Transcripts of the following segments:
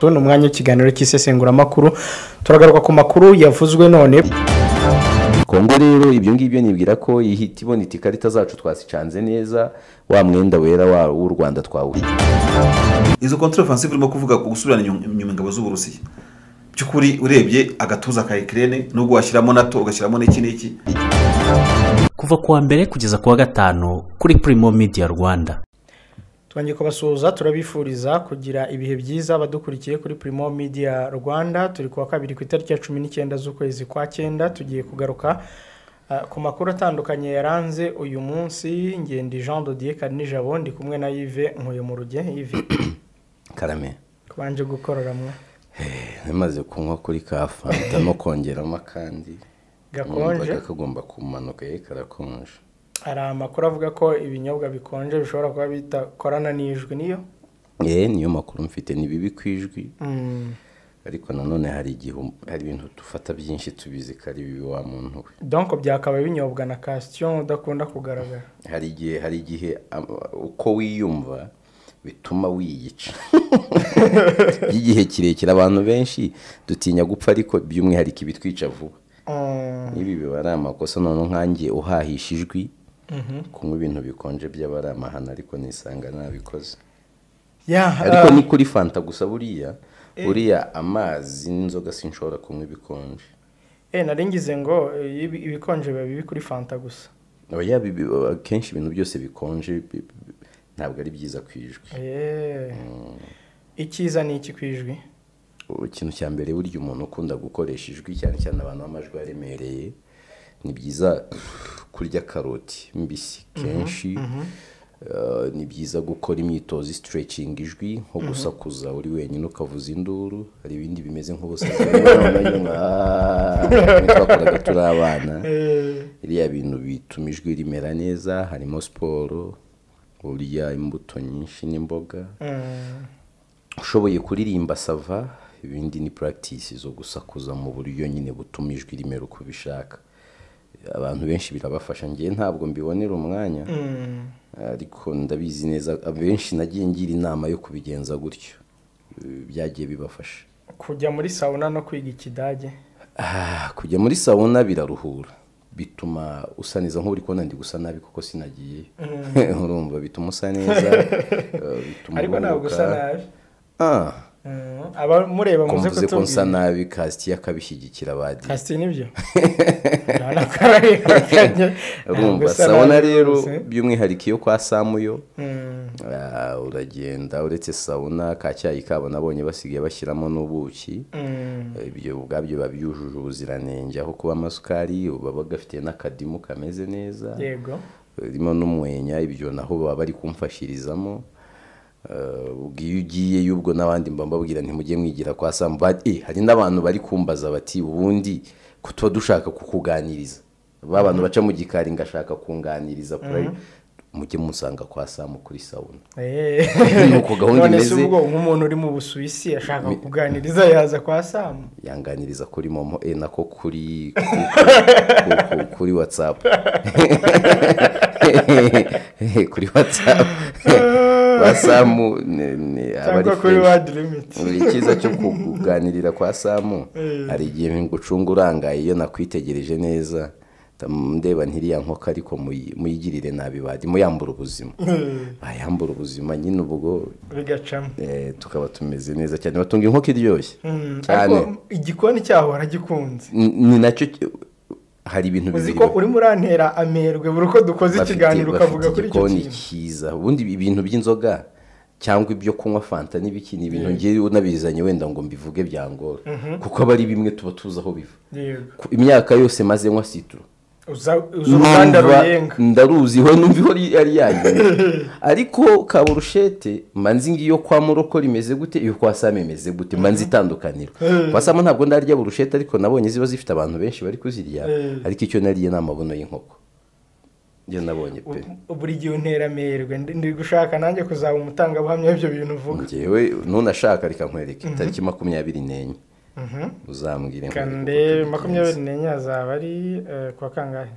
Tuna umwanya w'ikiganiro cy'isesenguramakuru turagaruka ku makuru yavuzwe none. Kongo rero ibyo ngibyo nibwira ko ihita ibona ikarita zacu twasicanze neza wa mwenda wera w'u Rwanda twawuha. Izo contre offensive urimo kuvuga ku gusubirana inyuma ingabo z'u Burusiya. Byukuri urebye agatuza ka Ukraine nubwo washyiramo NATO ugashyiramo n'iki kuva kuwa mbere kugeza kuwa gatanu kuri Primo Media Rwanda. Twanje kubasuhuza turabifuriza kugira ibihe byiza abadukurikiye kuri Primo Media Rwanda. Turi kuwa kabiri ku itariki ya 19 z'ukwezi kwa 9 tugiye kugaruka ku makuru atandukanye yaranze uyu munsi. Ngendi Jean Dodier Karinijabo ndi kumwe na Yves Nkuye mu ruge. Yves Karame kwanje gukorora mwe namaze kunywa kuri kafa no kongeramo kandi gakonje kagomba kumanuka karakonje. Ari amakuru avuga ko ibinyobwa bikonje bishobora kuba bitakorana n'ijwi niyo niyo makuru mfite ni bibi kwijwi ariko nanone hari ibintu dufata byinshi tubizi kari bibi wa muntu we. Donc byakaba binyobwa na question udakunda kugaragara. Hari igihe uko wiyumva bituma wiyica. Igihe kirekira abantu benshi dutinya gupfa ariko by'umwihariko ibitwica vuba. Ibi bibara amakosa none nkangiye uhahisha ijwi kunywa ibintu bikonje by'abari amahana ariko nisanga nabikoze. Ariko ni kuri fanta gusa buriya amazi n'inzoga sinshobora kunywa ibikonje. Naringize ngo ibikonje bibi kuri fanta gusa. Oya kenshi ibintu byose bikonje ntabwo ari byiza kwijwi. Ikiza ni iki kwijwi? Ikintu cya mbere burya umuntu ukunda gukoresha ijwi cyane cyane abantu b'amajwi aremereye ni byiza kurya karoti mbisi kenshi. Ni byiza gukora imyitozo stretching ijwi nko gusakuza uri wenyine ukavuza induru. Hari ibindi bimeze nk'ubusazi twakoraga turi abana. Iriya bintu bituma ijwi rimera neza. Harimo siporo, urya imbuto nyinshi n'imboga, ushoboye kuririmba sava. Ibindi ni practice zo gusakuza mu buryo nyine butuma ijwi rimera uko bishaka. Abantu benshi birabafasha. Ngiye ntabwo mbibonera umwanya ariko ndabizi neza abenshi nagiye ngira inama yo kubigenza gutyo byagiye bibafasha. Kujya muri sauna no kwiga ikidage? Kujya muri sauna biraruhura, bituma usa neza nk'uri kubona ndi gusa nabi kuko sinagiye. Urumva bituma usa neza bituma ariko ntabwo usa nabi. Aba mureba muze kutuvuga ko nsa nabi Casti yakabishyigikira badi. Casti nibyo urumva sauna rero by'umwihariko iyo kwa Samuyo uragenda uretse sauna ka cyayi kabo nabonye basigaye bashyiramo n'ubuki. Ibyo ubwabyo babyujuje ubuziranenge aho kuba amasukari baba gafite n'akadimu kameze neza. Yego irimo n'umwenya. Ibyo naho baba bari kumfashirizamo. Ugiye y'ubwo n'abandi mbabwira ntimujye mwigira kwa Samu. Hari n'abantu bari kumbaza bati ubundi kutuba dushaka kukuganiriza. Abantu baca mu gikari ngashaka kunganiriza kuri mujye musanga kwa Samu kuri sauna. Nuko gahunda imeze. None ubwo nk'umuntu uri mu Busuwisi ashaka kuganiriza yaza kwa Samu. Yanganiriza kuri momo nako kuri WhatsApp. Kuri WhatsApp. Samu abari kuri word limit. Ikiza cyo kuganirira kwa Samu hari igihe ngucunga urangaye iyo nakwitegereje neza ndeba ntiriya nkoka ariko muyigirire nabi badi muyambura ubuzima. Bayambura ubuzima nyine ubwo bigacamo tukaba tumeze neza cyane. Batunga inkoko iryoshye cyane. Igikoni cyaho aragikunze ni nacyo. Hari ibintu bibiri uziko uri murantera amerwe buruko dukoze ikiganiro ukavuga kuri icyo kintu cyiza. Ubundi ibintu by'inzoga cyangwa ibyo kunywa fanta n'ibiki ni ibintu ngiye unabizanye wenda ngo mbivuge byangora kuko abari bimwe tuba tuza aho biva. Imyaka yose maze nywa citro uzuruganda ruyenga ndaruziho numviho ari yagiye. Ariko kaburushete manzi ngiyo kwa Moroko rimeze gute iyo kwa Same imeze gute manzi itandukaniro. Kwa Same ntabwo ndarya burushete ariko nabonye ziba zifite abantu benshi bari kuzirya. Ariko icyo nariye namabono y'inkoko ngiye nabonye pe. Buri gihe untera merwe ndi gushaka nanjye kuzaba umutanga buhamya ibyo bintu uvuga. Ngewe nunashaka reka nkwereke tariki 24 uzambwire kande 24 azaba ari kwa kangahe?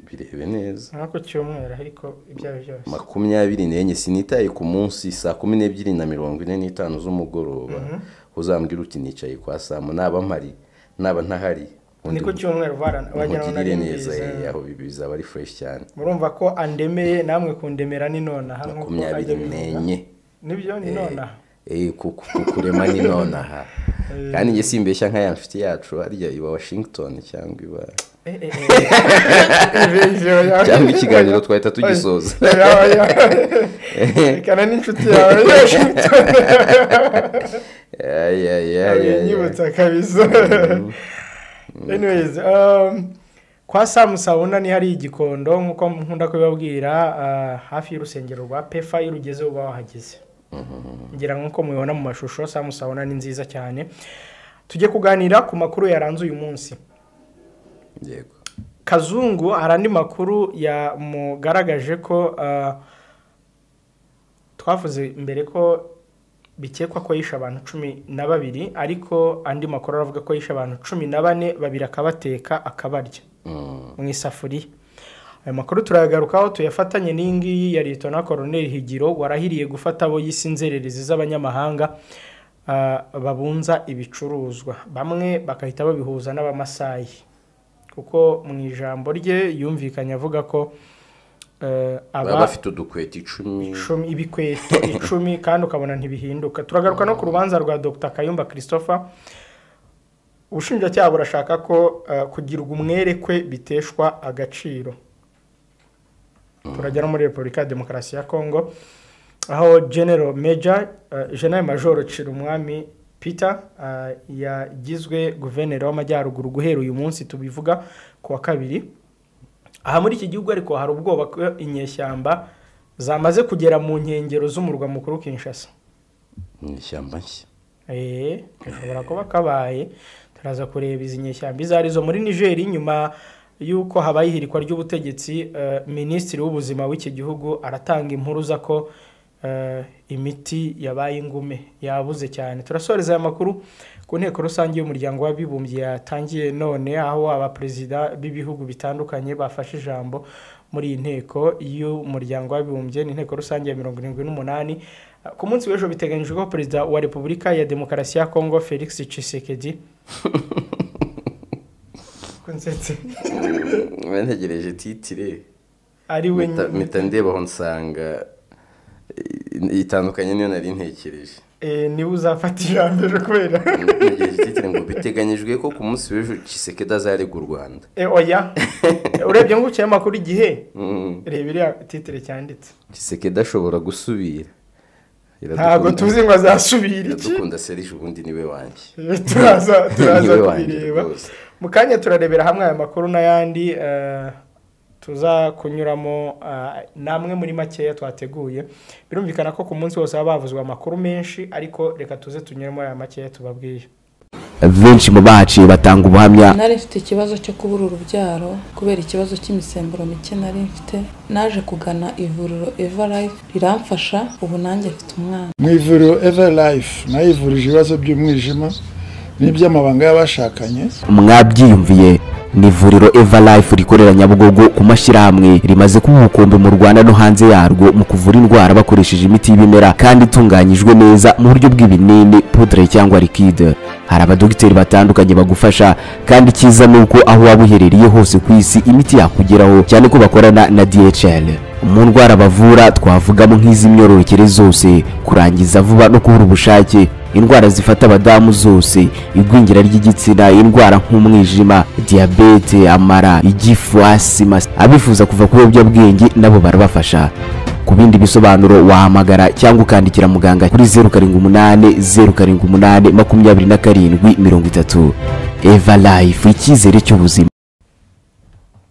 birebe neza nko cyumweru ariko ibyo ari byose 24 sinitaye ku munsi saa 12:45 z'umugoroba uzambwira uti nicaye kwa Samu naba mpari naba ntahari niko cyumweru wagira nari neza aho bizaba ari fresh cyane murumva ko andemeye namwe kundemera ni nona hamwe ko 24 nibyo ni nona kurema ni nona kandi nge simbeshya nka ya mfiti yacu arya iba Washington cyangwa iba cyangwa ikiganiro twahita tugisoza kana n'inshuti yawe Washington nyibutsa kabisa. Anyways, kwa Samu Sauna ni hari igikondo nkuko nkunda kubibabwira hafi y'urusengero rwa Pefa y'urugeze uba wahageze. Ngira nkuko mubibona mu mashusho Samu Sauna ni nziza cyane. Tujye kuganira ku makuru yaranze uyu munsi. Yego. Kazungu harandi makuru ya mugaragaje ko twavuze imbere ko bikekwa ko yisha abantu 12 ariko andi makuru aravuga ko yisha abantu 14 babiri akabateka akabarya mu isafuri. Ayo makuru turayagarukaho tuyafatanye n'ingi ya Lieutenant Colonel Higiro warahiriye gufata abo yisinzererezi z'abanyamahanga babunza ibicuruzwa bamwe bakahita babihuza n'abamasayi kuko mu ijambo rye yumvikanye avuga ko aba bafite udukweti 10 ibikweto 10 kandi ukabona ntibihinduka. Turagaruka no ku rubanza rwa Dr Kayumba Christopher. Ubushinjacyaha burashaka ko kugirwa umwerekwe biteshwa agaciro. Turajya no muri Republika ya Demokarasi ya Kongo aho General Major Chirumwami Peter yagizwe guverineri w'amajyaruguru guhera uyu munsi tubivuga ku wa kabiri. Aha muri iki gihugu ariko hari ubwoba ko inyeshyamba zamaze kugera mu nkengero z'umurwa mukuru Kinshasa. Inyeshyamba nshya. Kashobora kuba kabaye turaza kureba izi nyeshyamba izarizo muri Niger nyuma yuko habaye ihirikwa ry'ubutegetsi. Minisitiri w'ubuzima w'iki gihugu aratanga impuruza ko imiti yabaye ingume yabuze cyane. Turasoreza aya makuru ku nteko rusange y'umuryango w'abibumbye yatangiye none aho abaperezida b'ibihugu bitandukanye bafashe ijambo muri inteko y'umuryango w'abibumbye n'inteko rusange ya 78. Ku munsi w'ejo biteganyijwe ko perezida wa Republika ya Demokarasi ya Kongo Felix Tshisekedi konsetse bantegereje titire ari we mitandeba aho nsanga itandukanye niyo nari ntekereje niwe uzafata ijambo kubera titire ngo biteganyijwe ko ku munsi w'ejo Tshisekedi azarega u Rwanda. Oya urebye ngo uciye amakuru igihe rebera titire cyanditse Tshisekedi ashobora gusubira. Ntabwo tuzi ngo azasubira iki. Dukunda Serge ubundi niwe wanjye. Turaza kubireba mu kanya turarebera hamwe aya makuru n'ayandi tuza kunyuramo namwe muri makeya twateguye. Birumvikana ko ku munsi wose bavuzwa amakuru menshi ariko reka tuze tunyuremo aya makeya tubabwiye. Benshi mu baciye batanga ubuhamya. Nari mfite ikibazo cyo kubura urubyaro kubera ikibazo cy'imisemburo mike nari mfite. Naje kugana ivuriro Everlife riramfasha ubu nanjye mfite umwana. Mu ivuriro Everlife nayivurije ibibazo by'umwijima n'iby'amabanga y'abashakanye. Mwabyiyumviye ni ivuriro Everlife rikorera Nyabugogo ku mashyirahamwe rimaze kuba ubukombe mu Rwanda no hanze yarwo mu kuvura indwara bakoresheje imiti y'ibimera kandi itunganyijwe neza mu buryo bw'ibinini, poudre cyangwa liquide. Hari abadogiteri batandukanye bagufasha kandi cyiza nuko aho waba uherereye hose ku isi imiti yakugeraho cyane ko bakorana na DHL. Mu ndwara bavura twavugamo nk'iz'imyororokere zose, kurangiza vuba no kubura ubushake, indwara zifata abadamu zose, igwingira ry'igitsina, indwara nk'umwijima, diabete, amara, igifu, asima. Abifuza kuva ku biyobyabwenge nabo barabafasha. Ku bindi bisobanuro wahamagara cyangwa ukandikira muganga kuri 0788 Everlife, icyizere cy'ubuzima.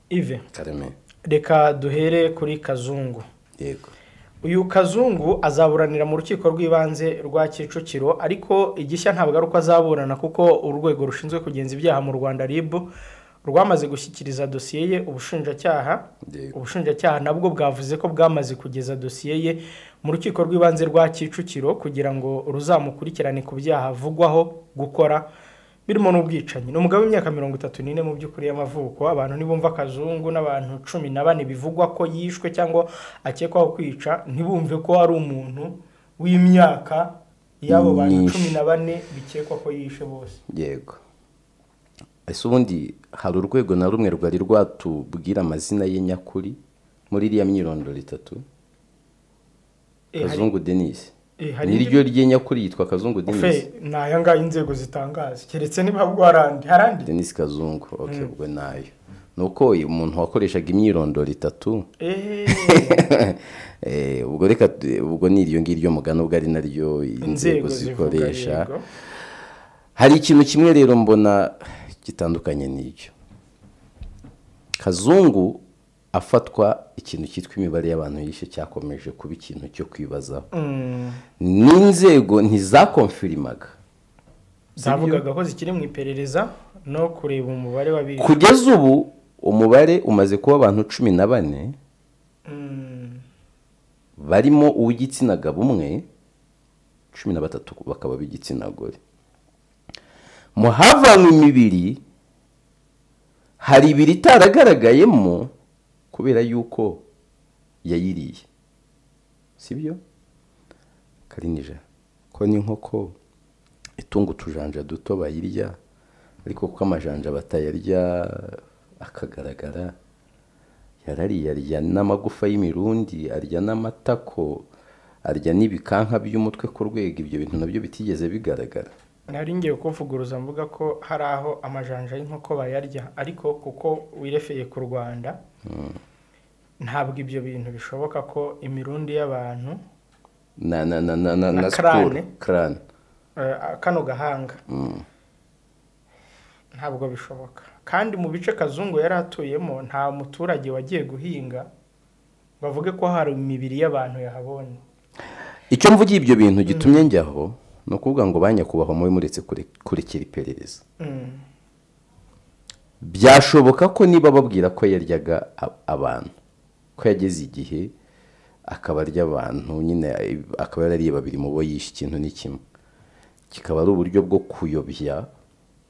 Ive Karame. Reka duhere kuri Kazungu. Yego. Uyu Kazungu azaburanira mu rukiko rw'ibanze rwa Kicukiro ariko igishya ntabwo ari uko azaburana kuko urwego rushinzwe kugenza ibyaha mu Rwanda RIB rwamaze gushyikiriza dosiye ye ubushinjacyaha nabwo bwavuze ko bwamaze kugeza dosiye ye mu rukiko rw'ibanze rwa Kicukiro kugira ngo ruzamukurikirane ku byaha avugwaho gukora birimo n'ubwicanyi. Ni umugabo w'imyaka 34 mu by'ukuri y'amavuko. Abantu nibumva Kazungu n'abantu 14 bivugwa ko yishwe cyangwa akekwaho kwica, ntibumve ko ari umuntu w'imyaka y'abo bantu 14 bikekwa ko yishe bose. Yego. Ese ubundi hari urwego na rumwe rwari rwatubwira amazina ye nyakuri muri iriya myirondoro itatu? Kazungu Denis. Niryo rye nyakuri yitwa Kazungu Denis. Nayanga inzego zitangaza. Keretse niba bwarandi harandi. Denis Kazungu. Okay, ubwo nayo. Nuko umuntu wakoreshaga imyirondoro itatu. Ubwo reka ubwo niryo ngiryo mugano ubwo ari naryo inzego zikoresha. Hari ikintu kimwe rero mbona gitandukanye n'icyo. Kazungu afatwa ikintu cyitwa imibare y'abantu yishe cyakomeje kuba ikintu cyo kwibazaho. N'inzego ntizakonfirmaga. Zavugaga ko zikiri mu iperereza no kureba umubare w'abishe. Kugeza ubu umubare umaze kuba abantu 14 barimo uw'igitsina gabo umwe 13 bakaba b'igitsina gore. Mu havanywe imibiri hari ibiri itaragaragayemo kubera yuko yayiriye, sibyo? Karinija ko ni nkoko itunga utujanja duto bayirya, ariko kuko amajanja batayarya akagaragara, yarariye arya n'amagufa y'imirundi, arya n'amatako, arya n'ibikanka by'umutwe ku rwego, ibyo bintu nabyo bitigeze bigaragara. Nari ngiye kuvuguruza mvuga ko hari aho amajanja y'inkoko bayarya, ariko kuko wirefeye ku Rwanda ntabwo ibyo bintu bishoboka ko imirundi y'abantu na crane kano gahanga ntabwo bishoboka. Kandi mu bice Kazungu yari atuyemo nta muturage wagiye guhinga bavuge ko hari imibiri y'abantu yahabonye. Icyo mvugiye ibyo bintu gitumye njyaho no kuvuga ngo banyakubaho muri muretse kurekera iperereza. Byashoboka ko niba babwira ko yaryaga abantu, ko yageze igihe akaba arya abantu nyine, akaba yarariye babiri mu bo yishe, ikintu ni kimwe kikaba ari uburyo bwo kuyobya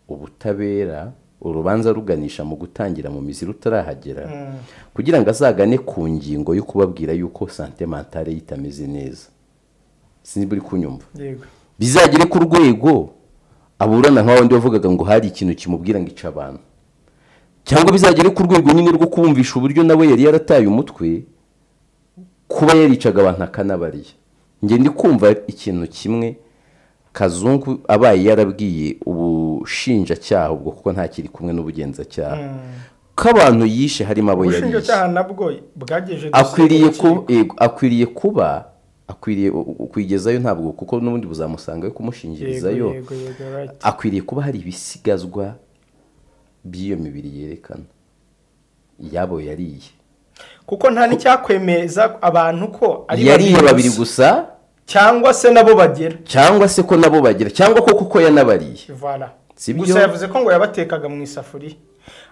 ubutabera, urubanza ruganisha mu gutangira mu mizi rutarahagera, kugira ngo azagane ku ngingo yo kubabwira yuko santé mentale itameze neza. Sinzi buri kunyumva. Yego. Bizagire ku rwego aburana nka wandi wavugaga ngo hari ikintu kimubwira ngo ica abantu, cyangwa bizagire ku rwego nyine rwo kumvisha uburyo nawe yari yarataye umutwe kuba yaricaga abantu akanabariye. Nge ndi kumva ikintu kimwe Kazungu abaye yarabwiye ubushinjacyaha ubwo kuko nta kiri kumwe n'ubugenzacyaha ko abantu yishe harimo abo yari. Ubushinjacyaha nabwo bwageje akwiriye kuba kwigezayo, ntabwo kuko n'ubundi buzamusanga yo kumushingirizayo. Akwiriye kuba hari ibisigazwa by'iyo mibiri yerekana yabo yariye, kuko nta n'icyakwemeza abantu ko ari yariye babiri gusa, cyangwa se nabo bagera, cyangwa se ko nabo bagera, cyangwa ko kuko yanabariye. Voilà. Gusa yavuze ko ngo yabatekaga mu isafuriya,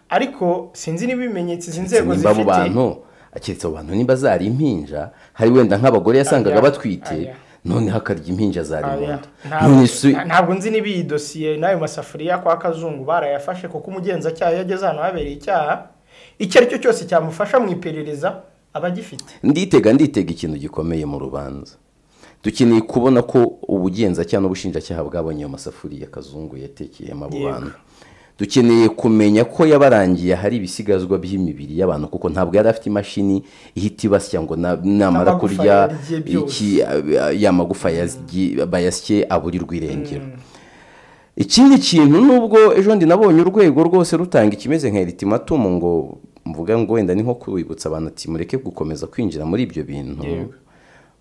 ariko sinzi n'ibimenyetso inzego zifite. Abo bantu aketse abantu nimba zari impinja, hari wenda nk'abagore yasangaga batwite, none hakarya impinja zari munda. Ntabwo nzi niba iyi dosiye n'ayo masafuriya kwa Kazungu barayafashe, kuko umugenzacyaha yageze hano habereye icyaha icyo ari cyo cyose cyamufasha mu iperereza abagifite. Nditega ikintu gikomeye mu rubanza. Dukeneye kubona ko ubugenzacyaha n'ubushinjacyaha bwabonye ayo masafuriya Kazungu yatekeyemo abo bantu. Dukeneye kumenya ko yabarangiye hari ibisigazwa by'imibiri y'abantu, kuko ntabwo yari afite imashini ihita ibasya ngo namara kurya iki yamagufa bayasye aburirwa irengero. Ikindi kintu nubwo ejo ndi nabonye urwego rwose rutanga ikimeze nka ultimatum ngo mvuga ngo wenda ni nko kwibutsa abantu ati mureke gukomeza kwinjira muri ibyo bintu.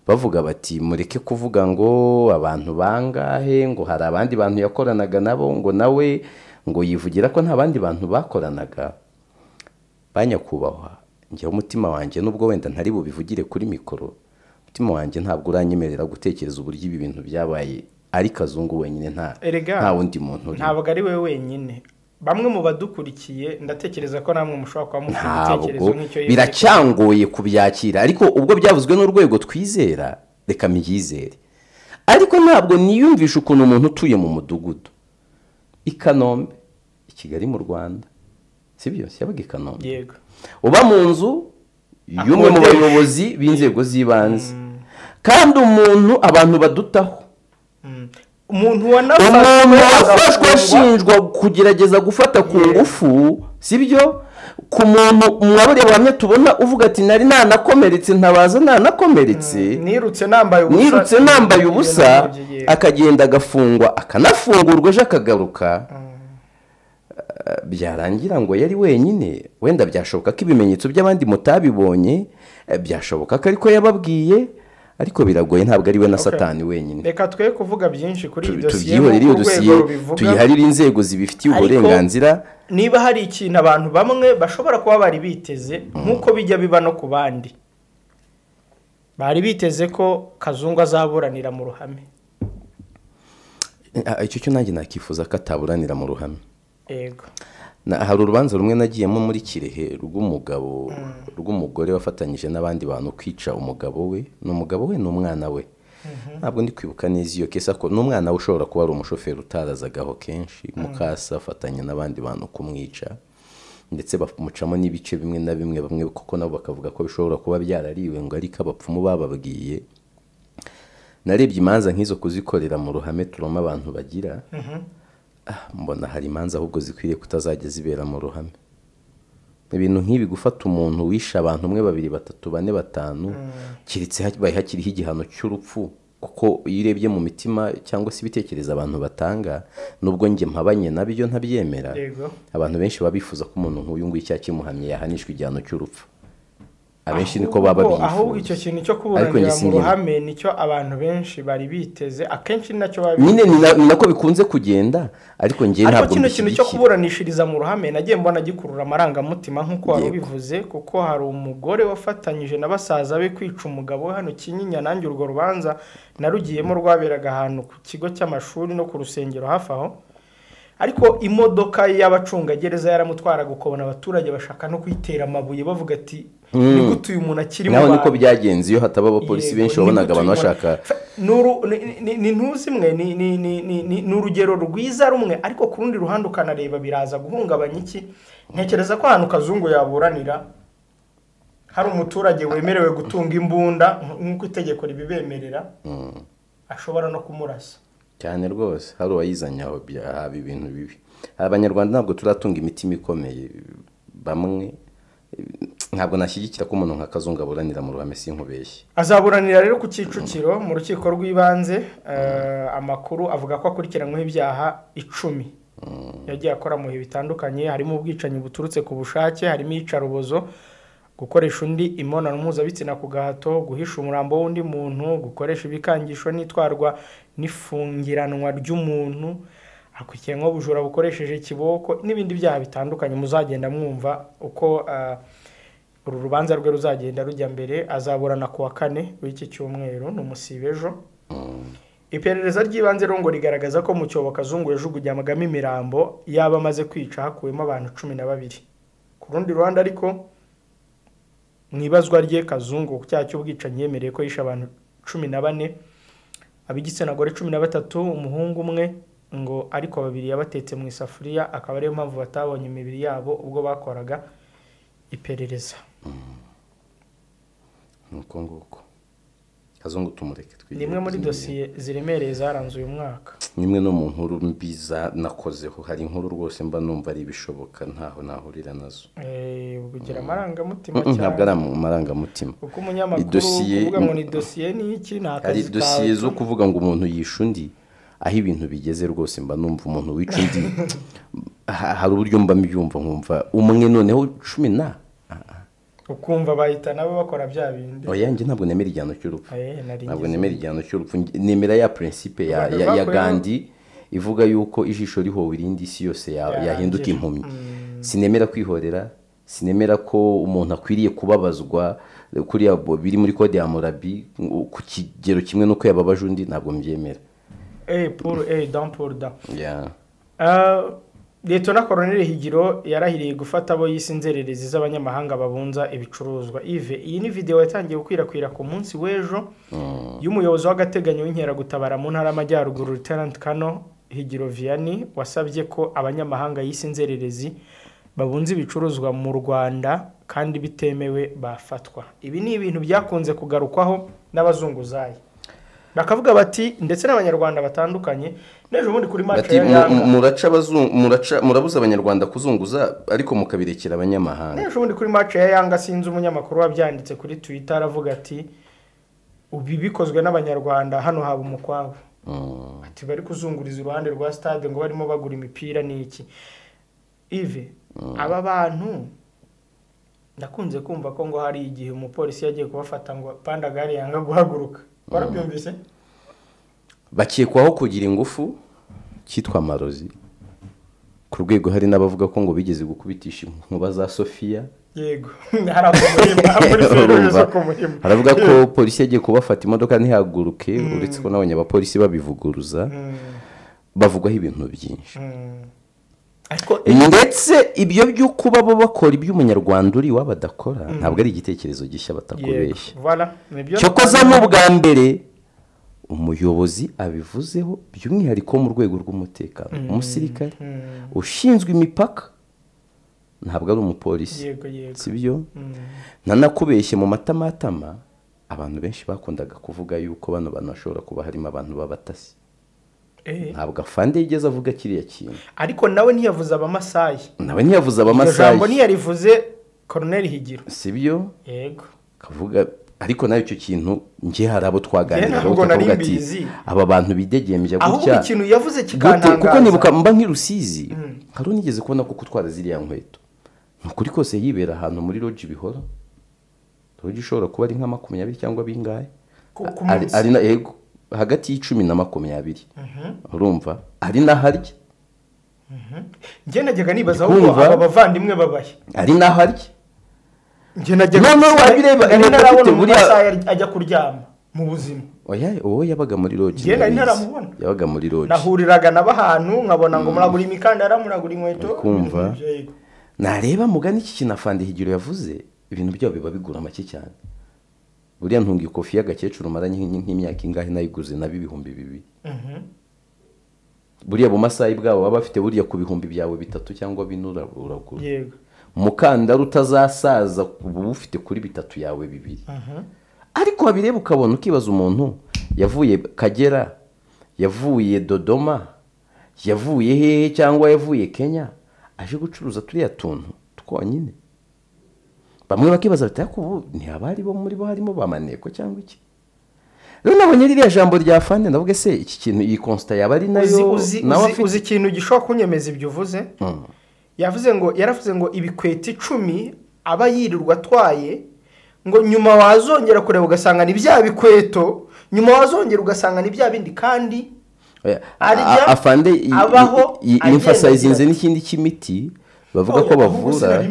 Bavuga bati mureke kuvuga ngo abantu bangahe, ngo hari abandi bantu yakoranaga nabo, ngo nawe ngo yivugira ko nta bandi bantu bakoranaga. Banyakubahwa, njye umutima wanjye nubwo wenda ntari bubivugire kuri mikoro, umutima wanjye ntabwo uranyemerera gutekereza uburyo ibi bintu byabaye ari Kazungu wenyine, nta wundi muntu. Ntabwo ari we wenyine, bamwe mu badukurikiye ndatekereza ko namwe mushobora kuba mufite igitekerezo nk'icyo yise. Biracyangoye kubyakira, ariko ubwo byavuzwe n'urwego twizera reka mbyizere. Ariko ntabwo niyumvisha ukuntu umuntu utuye mu mudugudu i Kanombe i Kigali mu Rwanda sibyo yabaga i Kanombe yego uba mu nzu y'umwe mu bayobozi b'inzego z'ibanze kandi abantu badutaho umuntu wafashwe ashinjwa kugerageza gufata ku ngufu sibyo ku muntu mwabure bamwe tubona uvuga ati nari nanakomeretse ntabaza nanakomeretse nirutse nambaye ubusa akagenda agafungwa akanafungurwa ejo akagaruka byarangira ngo yari wenyine wenda byashoboka ko ibimenyetso by'abandi mutabibonye byashoboka ko ariko yababwiye ariko biragoye ntabwo ari we na satani wenyine reka twe kuvuga byinshi kuri iyi dosiye tubyihorere iyo dosiye tuyiharire inzego zibifitiye uburenganzira niba hari ikintu abantu bamwe bashobora kuba bari biteze nk'uko bijya biba no ku bandi bari biteze ko Kazungu azaburanira mu ruhame icyo cyo nanjye nakifuza ko ataburanira mu ruhame yego hari urubanza rumwe nagiyemo muri Kirehe rw'umugore wafatanyije n'abandi bantu kwica umugabo we n'umwana we ntabwo ndi kwibuka neza iyo kesa ko n'umwana we ushobora kuba ari umushoferi utarazagaho kenshi mukasa afatanya n'abandi bantu kumwica ndetse bamucamo n'ibice bimwe na bimwe bamwe kuko nabo bakavuga ko bishobora kuba byarariwe ngo ariko abapfumu bababwiye narebye imanza nk'izo kuzikorera mu ruhame turoma abantu bagira mbona hari imanza ahubwo zikwiriye kutazajya zibera mu ruhame ibintu nk'ibi gufata umuntu wishe abantu 1 2 3 4 5 kiritse hakiriho igihano cy'urupfu kuko iyo urebye mu mitima cyangwa se ibitekerezo abantu batanga nubwo njye mpabanye nabyo ntabyemera abantu benshi babifuza ko umuntu nk'uyu nguyu cyakimuhamye yahanishwa igihano cy'urupfu abenshi niko baba bifuza ahubwo icyo kintu cyo kuburanira mu ruhame nicyo abantu benshi bari biteze akenshi nacyo babi nyine ni nako bikunze kugenda ariko ngiye ntabwo kino kintu cyo kuburanishiriza mu ruhame nagiye mbona gikurura amarangamutima nk'uko wari ubivuze kuko hari umugore wafatanyije n'abasaza be kwica umugabo we hano Kinyinya nanjye urwo rubanza narugiyemo rwaberaga ahantu ku kigo cy'amashuri no ku rusengero hafi aho ariko imodoka y'abacungagereza yaramutwaraga ukabona abaturage bashaka no kwitera amabuye bavuga ati ni gute uyu muntu akiri mu naho niko byagenze iyo hataba abapolisi benshi babonaga abantu bashaka ni ntuzimwe ni urugero rwiza rumwe ariko ku rundi ruhande ukanareba biraza guhungabanya iki ntekereza ko ahantu Kazungu yaburanira hari umuturage wemerewe gutunga imbunda nk'uko itegeko ribibemerera ashobora no kumurasa cyane rwose hari uwayizanye aho haba ibintu bibi abanyarwanda ntabwo turatunga imitima ikomeye bamwe ntabwo nashyigikira ko umuntu nka Kazungu aburanira mu ruhame sinkubeshye azaburanira rero ku Kicukiro mu rukiko rw'ibanze amakuru avuga ko akurikiranyweho ibyaha 10 yagiye akora mu bihe bitandukanye harimo ubwicanyi buturutse ku bushake harimo iyicarubozo gukoresha undi imibonano mpuzabitsina ku gahato guhisha umurambo w'undi muntu gukoresha ibikangisho n'itwarwa n'ifungiranwa ry'umuntu akurikiyeho ubujura bukoresheje ikiboko n'ibindi byaha bitandukanye muzagenda mwumva uko uru rubanza rwe ruzagenda rujya mbere azaburana ku wa 4 w'iki cyumweru n'umusibejo iperereza ry'ibanze rongo rigaragaza ko mu cyobo Kazungu yajugunyamagamo imirambo yaba amaze kwica hakuwemo abantu 12 ku rundi ruhande ariko mwibazwa rye Kazungu ku cyaha cy'ubwicanyi yemereye ko yisha abantu 14 abigitsina gore 13 umuhungu umwe ngo ariko babiri yabatetse mu isafuriya akaba ariyo mpamvu batabonye imibiri yabo ubwo bakoraga iperereza nuko nguko Kazungu tumureke nimwe muri dosiye ziremereye zaranze uyu mwaka nimwe no mu nkuru mbiza nakozeho hari inkuru rwose mba numva ari bishoboka ntaho nahurira nazo kugira amarangamutima cyane ntabwo ari amarangamutima kuko umunyamakuru uvuga ngo ni dosiye ni iki hari dosiye zo kuvuga ngo umuntu yisha undi aho ibintu bigeze rwose mba numva umuntu wica undi hari uburyo mba mbyumva nkumva umwe noneho 10 ukumva bahita nabo bakora bya bindi oya nje ntabwo nemera igihano cy'urupfu ntabwo nemera igihano cy'urupfu nemera ya principe ya Gandhi ivuga yuko ijisho rihowe irindi isi yose yahinduka impumyi sinemera kwihorera sinemera ko umuntu akwiriye kubabazwa kuri biri muri code ya Morabi ku kigero kimwe nuko yababaje undi ntabwo mbyemera pour dans pour dans yeah Lieutenant Colonel Higiro yarahiriye gufata abo yisinzererezi z'abanyamahanga babunza ibicuruzwa Yves iyi ni video yatangiye gukwirakwira ku munsi w'ejo y'umuyobozi w'agateganyo w'inkera gutabara mu ntara y'amajyaruguru Lieutenant Kano Higiro Vianney wasabye ko abanyamahanga yise inzererezi babunze ibicuruzwa mu Rwanda kandi bitemewe bafatwa. Ibi ni ibintu byakunze kugarukwaho n'abazunguzayi, bakavuga bati ndetse n'abanyarwanda batandukanye. Nejo ubundi kuri match ya Yanga murabuza abanyarwanda kuzunguza ariko mukabirekera abanyamahanga. Nejo ubundi kuri match ya Yanga sinzi umunyamakuru wabyanditse kuri Twitter aravuga ati ubi bikozwe n'abanyarwanda hano haba umukwabo. Ati bari kuzunguriza uruhande rwa stade ngo barimo bagura imipira n'iki. Ive aba bantu ndakunze kumva ko ngo hari igihe umupolisi yagiye kubafata ngo Pandagare Yanga guhaguruka. Warabyumvise? Bakekwaho kugira ingufu cyitwa amarozi. Ku rwego hari n'abavuga ko ngo bigeze gukubitisha inkuba za Sofia. Yego. Haravuga ko polisi yagiye kubafata imodoka ntihaguruke uretse ko n'abanyabapolisi babivuguruza. Bavugwaho ibintu byinshi. Ndetse ibyo by'ukuba bo bakora iby'umunyarwanda uri wabadakora ntabwo ari igitekerezo gishya batakubeshya. Cyokoza n'ubwa mbere umuyobozi abivuzeho by'umwihariko mu rwego rw'umutekano, umusirikare ushinzwe imipaka ntabwo ari umupolisi. Sibyo nanakubeshye mu matamatama abantu benshi bakundaga kuvuga yuko bano bantu bashobora kuba harimo abantu babatasi. Ntabwo afande yigeze avuga kiriya kintu, ariko nawe ntiyavuze abamasayi. Jambo ntiyarivuze Colonel Higiro. Sibyo? Yego. Kavuga ariko nayo icyo kintu nje harabo twaganira bakavuga ati aba bantu bidegembya gutya. Ahubwo ikintu yavuze kikantangaza. Kuko nibuka mba nk'irusizi hari unigeze kubona ko kutwara ziriya nkweto. Nukuri kose yibera ahantu muri lodge bihora. Lodge ishobora kuba ari nka 20 cyangwa bingahe. Ari na yego hagati y'10 na 20. Urumva ari naharya. Nje najyaga nibaza uko aba bavandimwe babaye. Ari naharya. Nje najyaga no wabireba narabona buriya ajya kuryama mu buzima. Oya yabaga muri lodge. Nje nari ntaramubona. Yabaga muri lodge. Nahuriraga n'abahantu nkabona ngo muragura imikandara muragura inkweto. Kumva nareba mugani iki kinafande Higiro yavuze ibintu byabo biba bigura make cyane. Buriya ntungi kofi y'agakecuru maranye nk'imyaka ingahe nayiguze na 2,000. Buriya bo masayi bwabo baba bafite buriya ku bihumbi byawe 3 cyangwa 4 uragura. Yego. Mukandara utazasaza ubu ufite kuri 3 yawe 2. Ariko wabireba ukabona ukibaza umuntu yavuye Kagera, yavuye Dodoma, yavuye hehe cyangwa yavuye Kenya aje gucuruza turiya tuntu twonyine. Bamwe bakibaza bati ko ntiyabari bo muri bo harimo bamaneko cyangwa iki. Rero nabonye ririya jambo rya fande ndavuga se iki kintu iyi constat yabari nayo uzi ikintu gishobora kunyemeza ibyo uvuze. Yaravuze ngo ibikweti 10 aba yirirwa atwaye ngo nyuma wazongera kureba ugasanga ni bya bikweto, nyuma wazongera ugasanga ni bya bindi kandi afande abaho emphasize n'ikindi kimiti bavuga ko bavura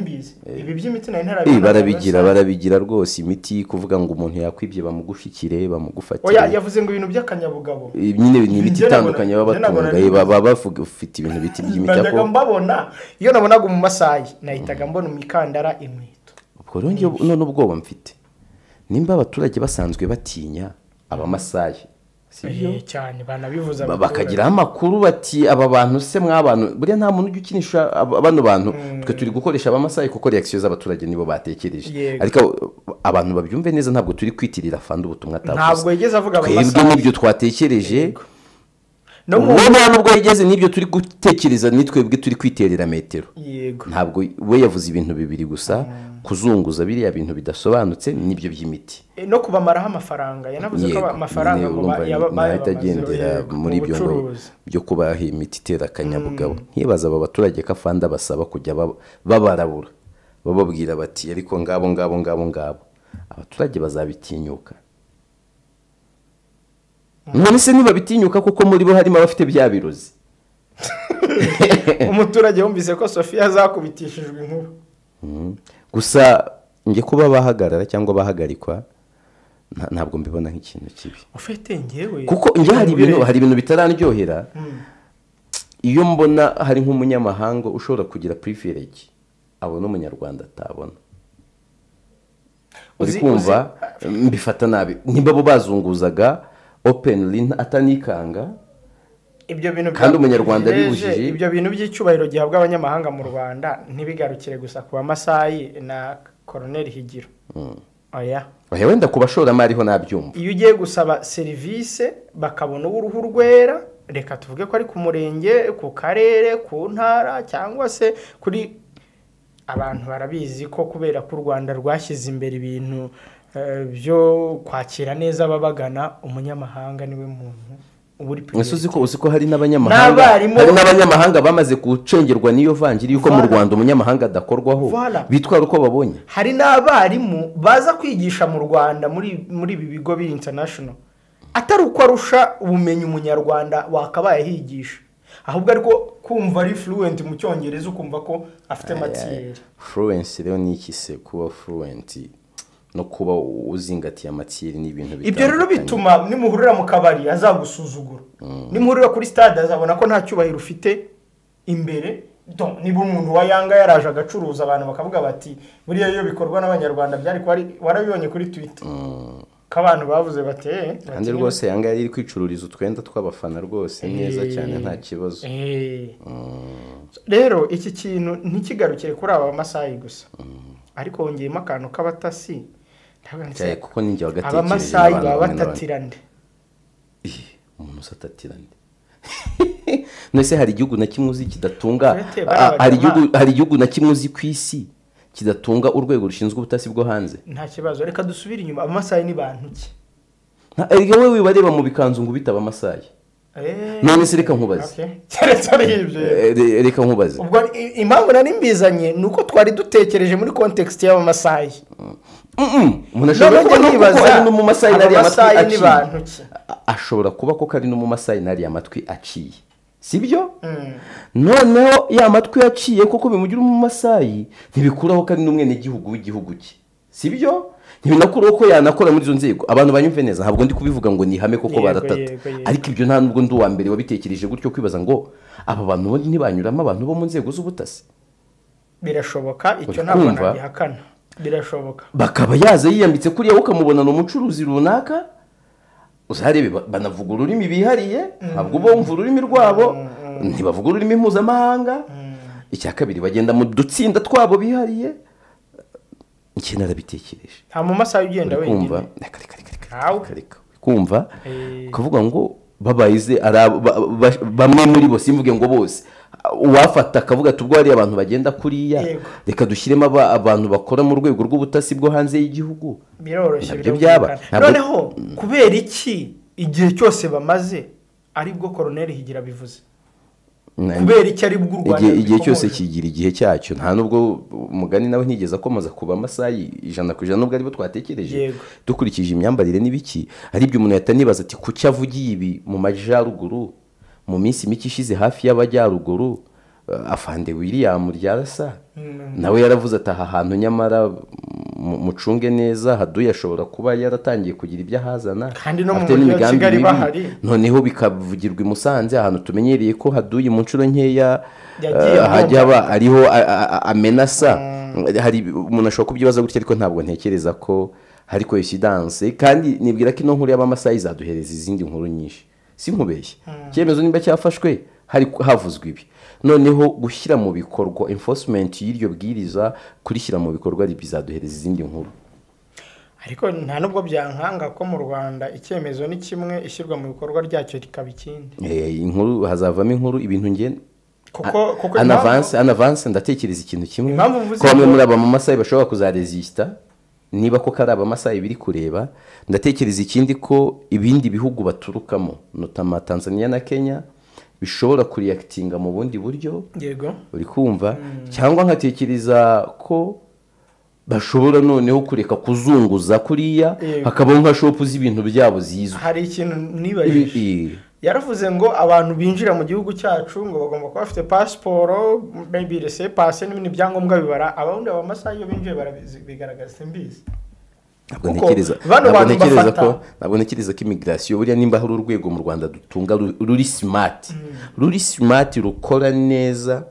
ibi by'imiti na intara barabigira rwose imiti kuvuga ngo umuntu yakwibye bamugushikire bamugufatire. Oya yavuze ngo ibintu by'akanyabugabo nyine ni imiti itandukanye babatunga baba bavuga ufite ibintu biti by'imiti ako mbabona iyo nabonaga mu masayi nahitaga mbona umikandara inkweto. Ubwo rero none ubwoba mfite nimba abaturage basanzwe batinya abamasayi cyane banabivuza bakagira amakuru bati aba bantu se mwabantu buriya nta muntu ugikinisha abantu bantu twe turi gukoresha abamasayi kuko reaction z'abaturage nibo batekereje. Ariko abantu babyumve neza ntabwo turi kwitirira fanda ubutumwa atavuze. Ntabwo yigeze avuga abamasayi. Twebwe nibyo twatekereje. Nubwo yigeze nibyo turi gutekereza nitwebwe turi kwiterera metero. Ntabwo we yavuze ibintu bibiri gusa kuzunguza biriya bintu bidasobanutse nibyo by'imiti. No kubamaraho amafaranga yanavuze ko amafaranga yabagendera muri ibyo byo kubaha imiti itera akanyabugabo. Nkibaza aba baturage ka fanda basaba kujya babarabura bababwira bati ariko ngabo abaturage bazabitinyuka. None se niba bitinyuka kuko muri bo harimo abafite bya birozi. Umuturage wumvise ko Sofia zakubitishijwe inkuru. Gusa nge kuba bahagarara cyangwa bahagarikwa ntabwo mbibona nk'ikintu kibi. Ufite ngewe kuko nge hari ibintu bitaranryohera. Iyo mbona hari nk'umunyamahanga ushobora kugira privilege abona umunyarwanda atabona. Uri kumva mbifata nabi. Nimba bo bazunguzaga openly atanikanga ibyo bintu kandi umunyarwanda bibujije ibyo bintu by'icyubahiro gihabwa abanyamahanga mu Rwanda ntibigarukire gusa ku Bamasayi na Colonel Higiro. Oya wenda ku bashoramari ho nabyumva. Iyo ugiye gusaba serivisi bakabona uruhu rwera, reka tuvuge ko ari ku murenge, ku karere, ku ntara cyangwa se kuri, abantu barabizi ko kubera ko u Rwanda rwashyize imbere ibintu byo kwakira neza ababagana, umunyamahanga niwe muntu uburi priority. Uzi ko hari n'abanyamahanga bamaze gucengerwa n'iyo vanjiri yuko mu Rwanda umunyamahanga adakorwaho bitwara uko babonye. Hari n'abarimu baza kwigisha mu Rwanda muri ibi bigo biri international, atari uko arusha ubumenyi umunyarwanda wakabaye higisha, ahubwo ariko kumva ari fluent mu cyongereza, ukumva ko afite matière. Fluency rero ni iki se? Kuba fluent no kuba uzingatiye matière ni ibintu bitandukanye. Ibyo rero bituma nimuhurira mu kabari azagusuzugura, nimuhurira kuri stade azabona ko nta cyubahiro ufite imbere. Niba umuntu wa Yanga yaraje agacuruza, abantu bakavuga bati buriya iyo bikorwa n'abanyarwanda byari warabibonye kuri Twitter ko abantu bavuze bati kandi rwose Yanga yari kwicururiza utwenda tw'abafana rwose neza cyane nta kibazo. Rero iki kintu ntikigarukire kuri aba Bamasayi gusa, ariko wongeyemo akantu k'abatasi. Kuko ninjye wagatekereje Abamasayi baba batatirande. Umuntu usatatirande nese hari igihugu na kimwe uzi kidatunga, hari igihugu na kimwe uzi ku isi kidatunga urwego rushinzwe ubutasi bwo hanze? Nta kibazo, reka dusubire inyuma. Abamasayi ni bantu ki? Wowe wibareba mu bikanzu ngo bitaba Abamasayi. None se reka nkubaze. Reka nkubaze. Ubwo impamvu nari mbizanye nuko twari dutekereje muri context y'Abamasayi. Umuntu ashobora kuba ari no mu Masayi nari amatwi ashobora kuba ko kari no mu Masayi nari amatwi aciye, sibyo? Noneho ya matwi yaciye koko bimugira mu Masayi ntibikuraho kari n'umwene gihugu w'igihugu cye, sibyo? Ntibinakuraho ko yanakora muri izo nzego. Abantu banyumve neza, ntabwo ndi kubivuga ngo ni hame koko baratata, ariko ibyo nta nubwo ndi uwa mbere wabitekereje gutyo kwibaza ngo aba bantu bo ntibanyuramo abantu bo mu nzego z'ubutasi. Birashoboka, icyo ntabwo nabihakana, birashoboka. Bakaba yaza yiyambitse kuriya ukamubona n'umucuruzi runaka, uzarebe banavuga ururimi bihariye, ntabwo bumva ururimi rwabo, ntibavuga ururimi mpuzamahanga. Icya kabiri bagenda mu dutsinda twabo bihariye. Iki narabitekereje. Nta mu Masayi ugenda wenyine. Kumva ukavuga ngo babayize bamwe muri bo, simvuge ngo bose, uwafata akavuga tubwo hari abantu bagenda kuriya, reka dushyiremo abantu bakora mu rwego rw'ubutasi bwo hanze y'igihugu. Biroroshye byaba. Noneho kubera iki igihe cyose bamaze aribwo Colonel Higira bivuze? Kubera iki ari bw'u Rwanda igihe cyose kigira igihe cyacyo? Nta nubwo umugani nawe ntigeze akomaza kuba Amasayi 100% nubwo aribo twatekereje dukurikije imyambarire n'ibiki. Ari byo umuntu yatanibaza ati kuki avugiye ibi mu majyaruguru mu minsi mike ishize hafi y'abajyaruguru? Afande William Ryarasa nawe yaravuze ati aha hantu nyamara mucunge neza, Haduyi ashobora kuba yaratangiye kugira ibyo ahazana kandi no mu Kigali bahari, noneho bikavugirwa i Musanze ahantu tumenyereye ko Haduyi mu nshuro nkeya hajya haba ariho amenasa. Hari umuntu ashobora kubyibaza gutya, ariko ntabwo ntekereza ko hari coincidence, kandi nibwira ko ino nkuru y'Abamasayi izaduhereza izindi nkuru nyinshi, si nkubeshye. Icyemezo nimba cyafashwe hari havuzwe ibi, noneho gushyira mu bikorwa enforcement y'iryo bwiriza, kurishyira mu bikorwa bizaduhereza izindi nkuru. Ariko nta nubwo byankanga ko mu Rwanda icyemezo ni kimwe, ishyirwa mu bikorwa ryacyo rikaba ikindi. Inkuru hazavamo inkuru, ibintu ngene kuko anavance ndatekereza ikintu kimwe ko bamwe muri aba Masayi bashobora kuzaresista, niba ko kari aba Masayi biri kureba. Ndatekereza ikindi ko ibindi bihugu baturukamo, notama Tanzania na Kenya, bishobora kureactinga mu bundi buryo. Yego, uri kumva? Cyangwa nkatekereza ko bashobora noneho kureka kuzunguza kuriya, hakabaho nka shopu z'ibintu byabo zizwe. Hari ikintu nibajije, yaravuze ngo abantu binjira mu gihugu cyacu ngo bagomba kuba bafite pasiporo, maybe laissez passer n'ibindi byangombwa bibara. Abarundi Abamasayi iyo binjiye barabigaragaza, mbizi. Ntabwo ntekereza ko immigration buriya nimba hari urwego mu Rwanda dutunga ruri smart rukora neza,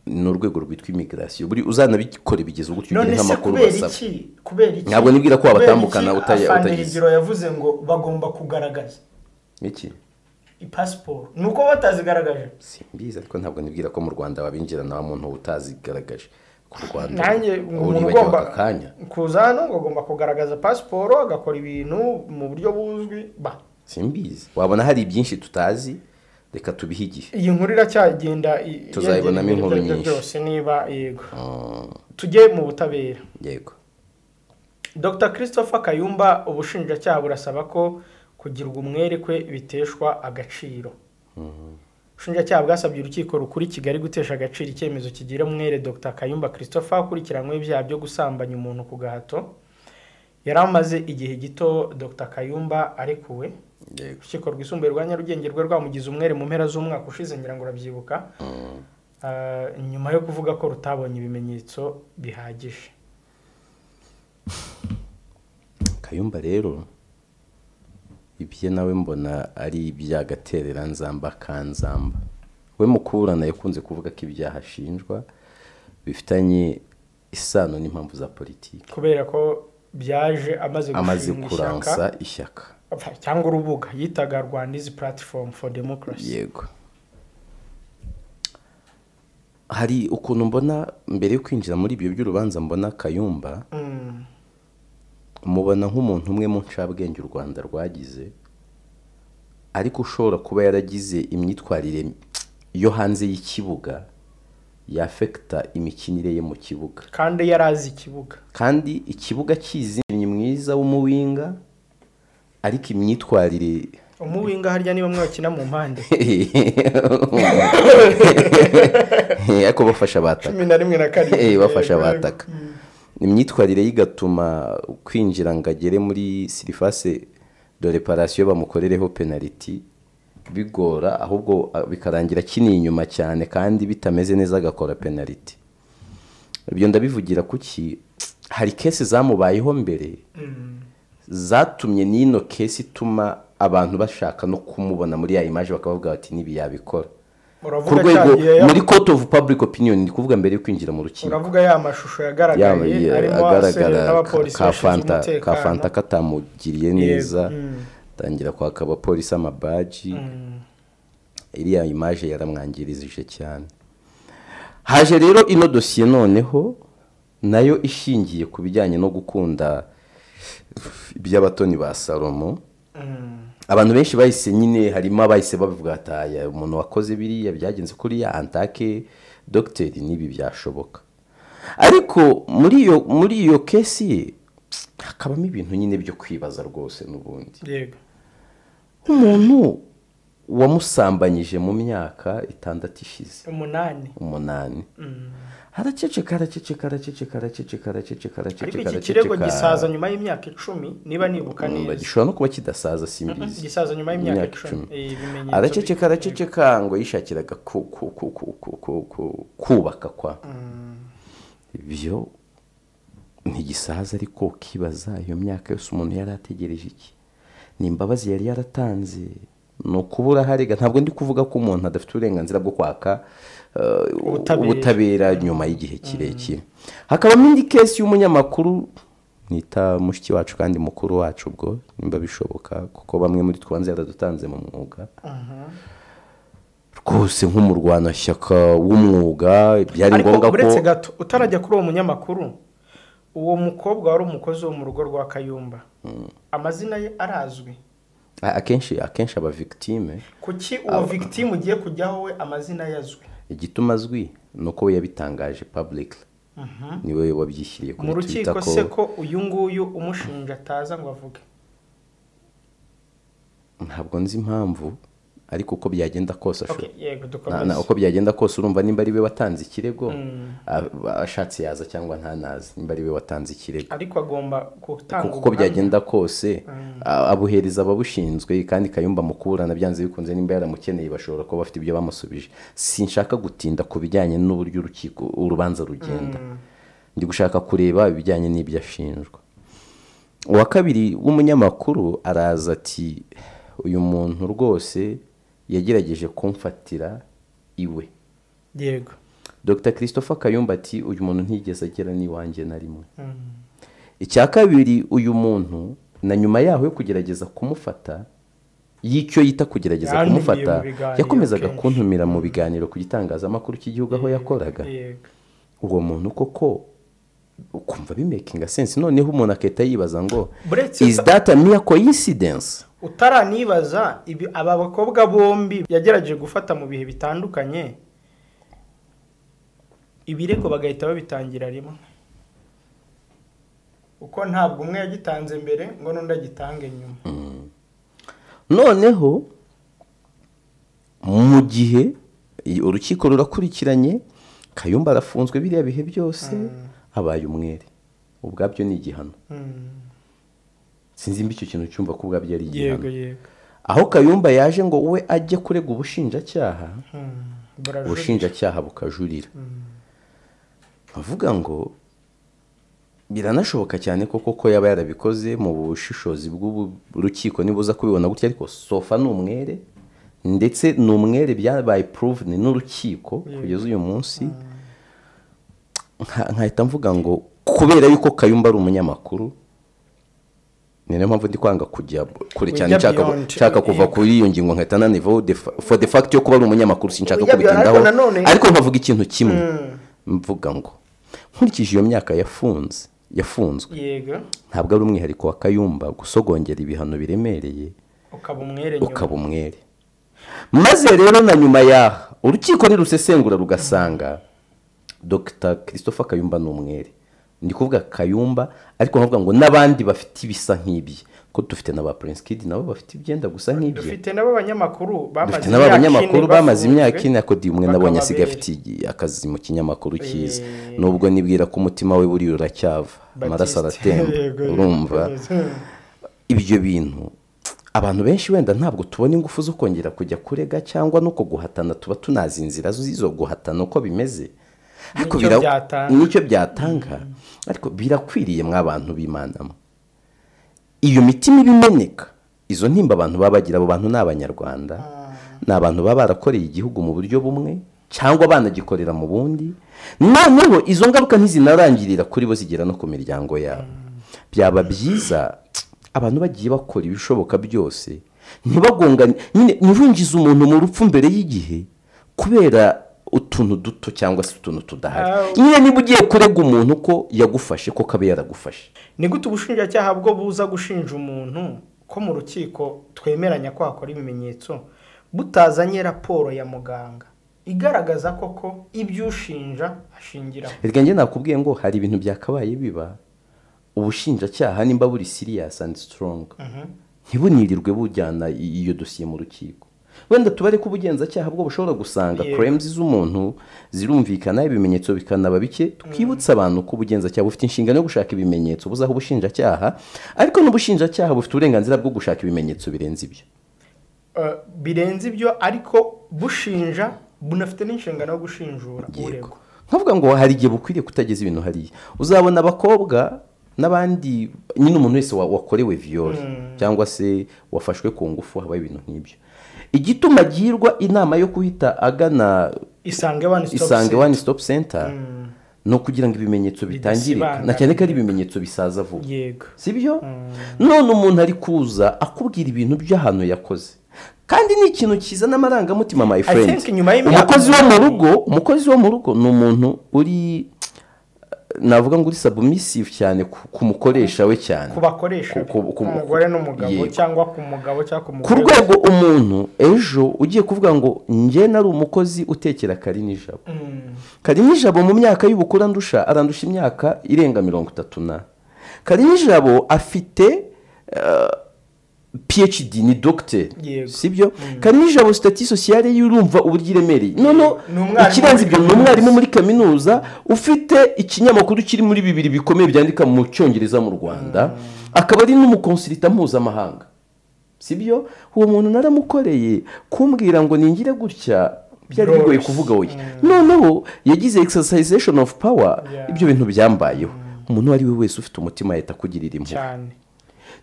ni urwego rwitwa immigration. Buri uzanabikore bigeze gutyo ugira nk'amakuru basaba. Kubera iki? Ntabwo nibwira ko wabatambukana utagize. Yavuze ngo bagomba kugaragaza iki ipasiporo ni uko batazigaragaje simbizi ariko ntabwo nibwira ko mu Rwanda wabinjira nta muntu utazigaragaje ku Rwanda nanjye umuntu ugomba kuza hano agomba kugaragaza pasiporo agakora ibintu mu buryo buzwi simbizi wabona hari byinshi tutazi reka tubihigiye iyi nkuru iracyagenda tuzayibonamo inkuru nyinshi byose niba yego tujye mu butabera yego Dr Christopher Kayumba ubushinjacyaha burasaba ko kugirwa umwerekwe biteshwa agaciro ubushinjacyaha bwasabye urukiko rukuri Kigali gutesha agaciro icyemezo kigira umwere Dr Kayumba Christopher ukurikiranywe ibyaha byo gusambanya umuntu ku gahato yari amaze igihe gito Dr Kayumba arekuwe urukiko rwisumbuye rwa Nyarugenge rwe rwamugize umwere mu mpera z'umwaka ushize ngira ngo urabyibuka nyuma yo kuvuga ko rutabonye ibimenyetso bihagije. Kayumba rero ibye nawe mbona ari iby'agaterera nzamba kanzamba we mukurana yakunze kuvuga ko ibyaha ashinjwa bifitanye isano n'impamvu za politiki kubera ko byaje amaze kuransa ishyaka cyangwa urubuga yitaga Rwanda's Platform for Democracy. Yego hari ukuntu mbona mbere yo kwinjira muri ibyo by'urubanza mbona Kayumba mubona nk'umuntu umwe mu ncabwenge u Rwanda rwagize ariko ushobora kuba yaragize imyitwarire yo hanze y'ikibuga yafekta imikinire ye mu kibuga kandi yarazi ikibuga kandi ikibuga kizinye mwiza w'umuwinga ariko imyitwarire umuwinga harya niba mwakina mu mpande ariko bafasha bataka 11 na 4 bafasha bataka imyitwarire yigatuma kwinjira ngagere muri surface de réparation bamukorereho penalty bigora ahubwo bikarangira kini inyuma cyane kandi bitameze neza agakora penalty. Ibyo ndabivugira kuki hari case zamubayeho mbere zatumye nino case ituma abantu bashaka no kumubona muri ya image bakavuga bati nibi yabikora ku rwego muri court of public opinion ndi kuvuga mbere yo kwinjira mu rukiko. Uravuga ya mashusho yagaragaye arimo n'abapolisi ka Fanta katamugiriye neza tangira kwaka abapolisi amabaji iriya image yaramwangirije cyane. Haje rero ino dossier noneho nayo ishingiye ku bijyanye no gukunda iby'abatoni ba Salomo. Abantu benshi bahise nyine harimo abahise bavuga ataya umuntu wakoze biriya byagenze kuri ya antake docteur nibi byashoboka. Ariko muri iyo case hakabamo ibintu nyine byo kwibaza rwose n'ubundi. Yego. Umuntu wamusambanyije mu myaka 6 ishize 8 haraceceka ariko ikirego gisaza nyuma y'imyaka 10 niba nibuka neza gishobora no kuba kidasaza simbizi gisaza nyuma y'imyaka 10 araceceka ngo yishakiraga kubaka kwa ibyo ntigisaza ariko kibaza iyo myaka yose umuntu yari ategereje iki nimbabazi yari yaratanze no kubura harega ntabwo ndi kuvuga ko umuntu adafite uburenganzira bwo kwaka ubutabera nyuma y'igihe kirekire. Hakabamo indi case y'umunyamakuru nita mushiki wacu kandi mukuru wacu ubwo nimba bishoboka kuko bamwe muri twanze yaradutanze mu mwuga rwose nk'umurwana shyaka w'umwuga byari ngombwa ko uretse gato utarajya kuri uwo munyamakuru uwo mukobwa wari umukozi wo mu rugo rwa Kayumba amazina ye arazwi akenshi aba victime. Kuki uwo victime ugiye kujyaho we amazina yazwi igituma azwi nuko we yabitangaje publicly niwe wabyishyiriye kuri Twitter ko se ko uyu nguyu umushinja ataza ngo avuge ntabwo nzi impamvu ariko uko byagenda kose uko byagenda kose urumva nimba ari we watanze ikirego ashatse yaza cyangwa ntanazi nimba ari we watanze ikirego ariko agomba gutanga uko byagenda kose abuhereza ababushinzwe kandi Kayumba mukurana byanze bikunze nimba yaramukeneye bashobora kuba bafite ibyo bamusubije. Sinshaka gutinda ku bijyanye n'uburyo urukiko urubanza rugenda ndi gushaka kureba ibijyanye n'ibyo ashinjwa. Uwa kabiri w'umunyamakuru araza ati uyu muntu rwose yagerageje kumfatira iwe. Yego. Dr Christopher Kayumba ati uyu muntu ntigeze agera ni wanjye na rimwe. Icya kabiri uyu muntu na nyuma yaho yo kugerageza kumufata y'icyo yita kugerageza Yantumiye kumufata mu biganiro yakomezaga kenshi. kuntumira mu biganiro ku gitangazamakuru cy'igihugu aho yakoraga. Yego. uwo muntu koko ukumva bimakinga sense, noneho umuntu akahita yibaza ngo Buretse is that a mere coincidence? utaranibaza aba bakobwa bombi yagerageje gufata mu bihe bitandukanye, ibirego bagahita babitangira rimwe, uko ntabwo umwe yagitanze mbere ngo n'undi agitange nyuma. Noneho mu gihe urukiko rurakurikiranye, Kayumba arafunzwe biriya bihe byose, abaye umwere. Ubwabyo ni igihano. Sinzi mbi icyo kintu cyumva ko ubwabyo ari igihano. Yego. Aho Kayumba yaje ngo we ajye kurega ubushinjacyaha, ubushinjacyaha bukajurira. Avuga ngo biranashoboka cyane ko yaba yarabikoze mu bushishozi bw'urukiko nibuza kubibona gutya, ariko sofa ni umwere, ndetse ni umwere byabaye proved n'urukiko kugeza uyu munsi. Nkahita mvuga ngo kubera yuko Kayumba ari umunyamakuru, ni nayo mpamvu ndi kwanga kujya kure cyane, nshaka kuva kuri iyo ngingo, nkahita na niveau for the fact yo kuba ari umunyamakuru sinshaka kubitindaho, ariko nkavuga ikintu kimwe, mvuga ngo nkurikije iyo myaka yafunzwe, yego, ntabwo ari umwihariko wa Kayumba gusogongera ibihano biremereye ukaba umwere. Maze rero na nyuma yaha urukiko nirusesengura rugasanga Dr. Christopher Kayumba ni umwere. Ndi kuvuga Kayumba, ariko nkavuga ngo n'abandi bafite ibisa nk'ibye, ko dufite na ba Prince Kid nabo bafite ibyenda gusa nk'ibye, dufite n'abanyamakuru bamaze imyaka ine, ko di umwe nabonye asigaye afite akazi mu kinyamakuru cyiza, nubwo nibwira ko umutima we buri uracyava, amaraso aratemba. Urumva ibyo bintu abantu benshi wenda ntabwo tubona ingufu zo kongera kujya kurega cyangwa nuko guhatana, tuba tunazi inzira zo guhatana uko bimeze, ariko nicyo byatanga. Ariko birakwiriye mw'abantu b'imanamo iyo mitima ibimeneka, izo ntimba abantu baba bagira. Abo bantu ni abanyarwanda, ni abantu baba barakoreye igihugu mu buryo bumwe cyangwa banagikorera mu bundi, noneho izo ngaruka ntizinarangirira kuri bo, zigera no ku miryango yabo. Byaba byiza abantu bagiye bakora ibishoboka byose, ntibagongane nyine, ntiwinjize umuntu mu rupfu mbere y'igihe kubera utuntu duto cyangwa se utuntu tudahari. Nyine niba ugiye kurega umuntu ko yagufashe, ko kabe yaragufashe, ni gute ubushinjacyaha bwo buza gushinja umuntu ko mu rukiko twemeranya ko hakora ibimenyetso, butazanye raporo ya muganga igaragaza koko ibyo ushinja ashingiraho? Reka njye nakubwiye ngo hari ibintu byakabaye biba, ubushinjacyaha nimba buri serious and strong, ntibunirirwe bujyana iyo dosiye mu rukiko. Wenda tubare ko ubugenzacyaha bwo bushobora gusanga crimes z'umuntu zirumvikana, ibimenyetso bikanaba bike, twibutsa abantu ko ubugenzacyaha bufite inshingano yo gushaka ibimenyetso buzaho ubushinjacyaha, ariko n'ubushinjacyaha bufite uburenganzira bwo gushaka ibimenyetso birenze ibyo, ariko bushinja bunafite n'inshingano yo gushinjura uregwa. Nkavuga ngo hari igihe bukwiriye kutageza ibintu hariya. Uzabona abakobwa n'abandi, nyine umuntu wese wakorewe viole cyangwa se wafashwe ku ngufu, habaye ibintu nk'ibyo, igituma agirwa inama yo kuhita agana Isange One Stop Center no kugira ngo ibimenyetso bitangirika, na cyane ko ari ibimenyetso bisaza vuba, sibyo? None umuntu ari kuza akubwira ibintu by'ahantu yakoze, kandi ni ikintu kizana amarangamutima, my friend. Umukozi wo mu rugo ni umuntu uri, navuga ngo uri submissive cyane ku mukoresha we, cyane ku bakoresha, ku mugore n'umugabo, cyangwa ku mugabo cyangwa ku mugore, ku rwego umuntu ejo ugiye kuvuga ngo njye nari umukozi utekera Karinijabo. Karinijabo mu myaka y'ubukuru arandusha imyaka irenga 30. Karinijabo afite PhD, ni doctor, sibyo? Karinijabo statut sociale y'urumva uburyo iremereye. Ikirenze ibyo ni umwarimu muri kaminuza, ufite ikinyamakuru kiri muri 2 bikomeye byandika mu Cyongereza mu Rwanda, akaba ari n'umukonsulta mpuzamahanga, sibyo? Uwo muntu naramukoreye kumbwira ngo ningire gutya, byari bigoye kuvuga oya. Noneho yagize exercisation of power, ibyo bintu byambayeho. Umuntu wari we wese ufite umutima yita kugirira impuhwe cyane.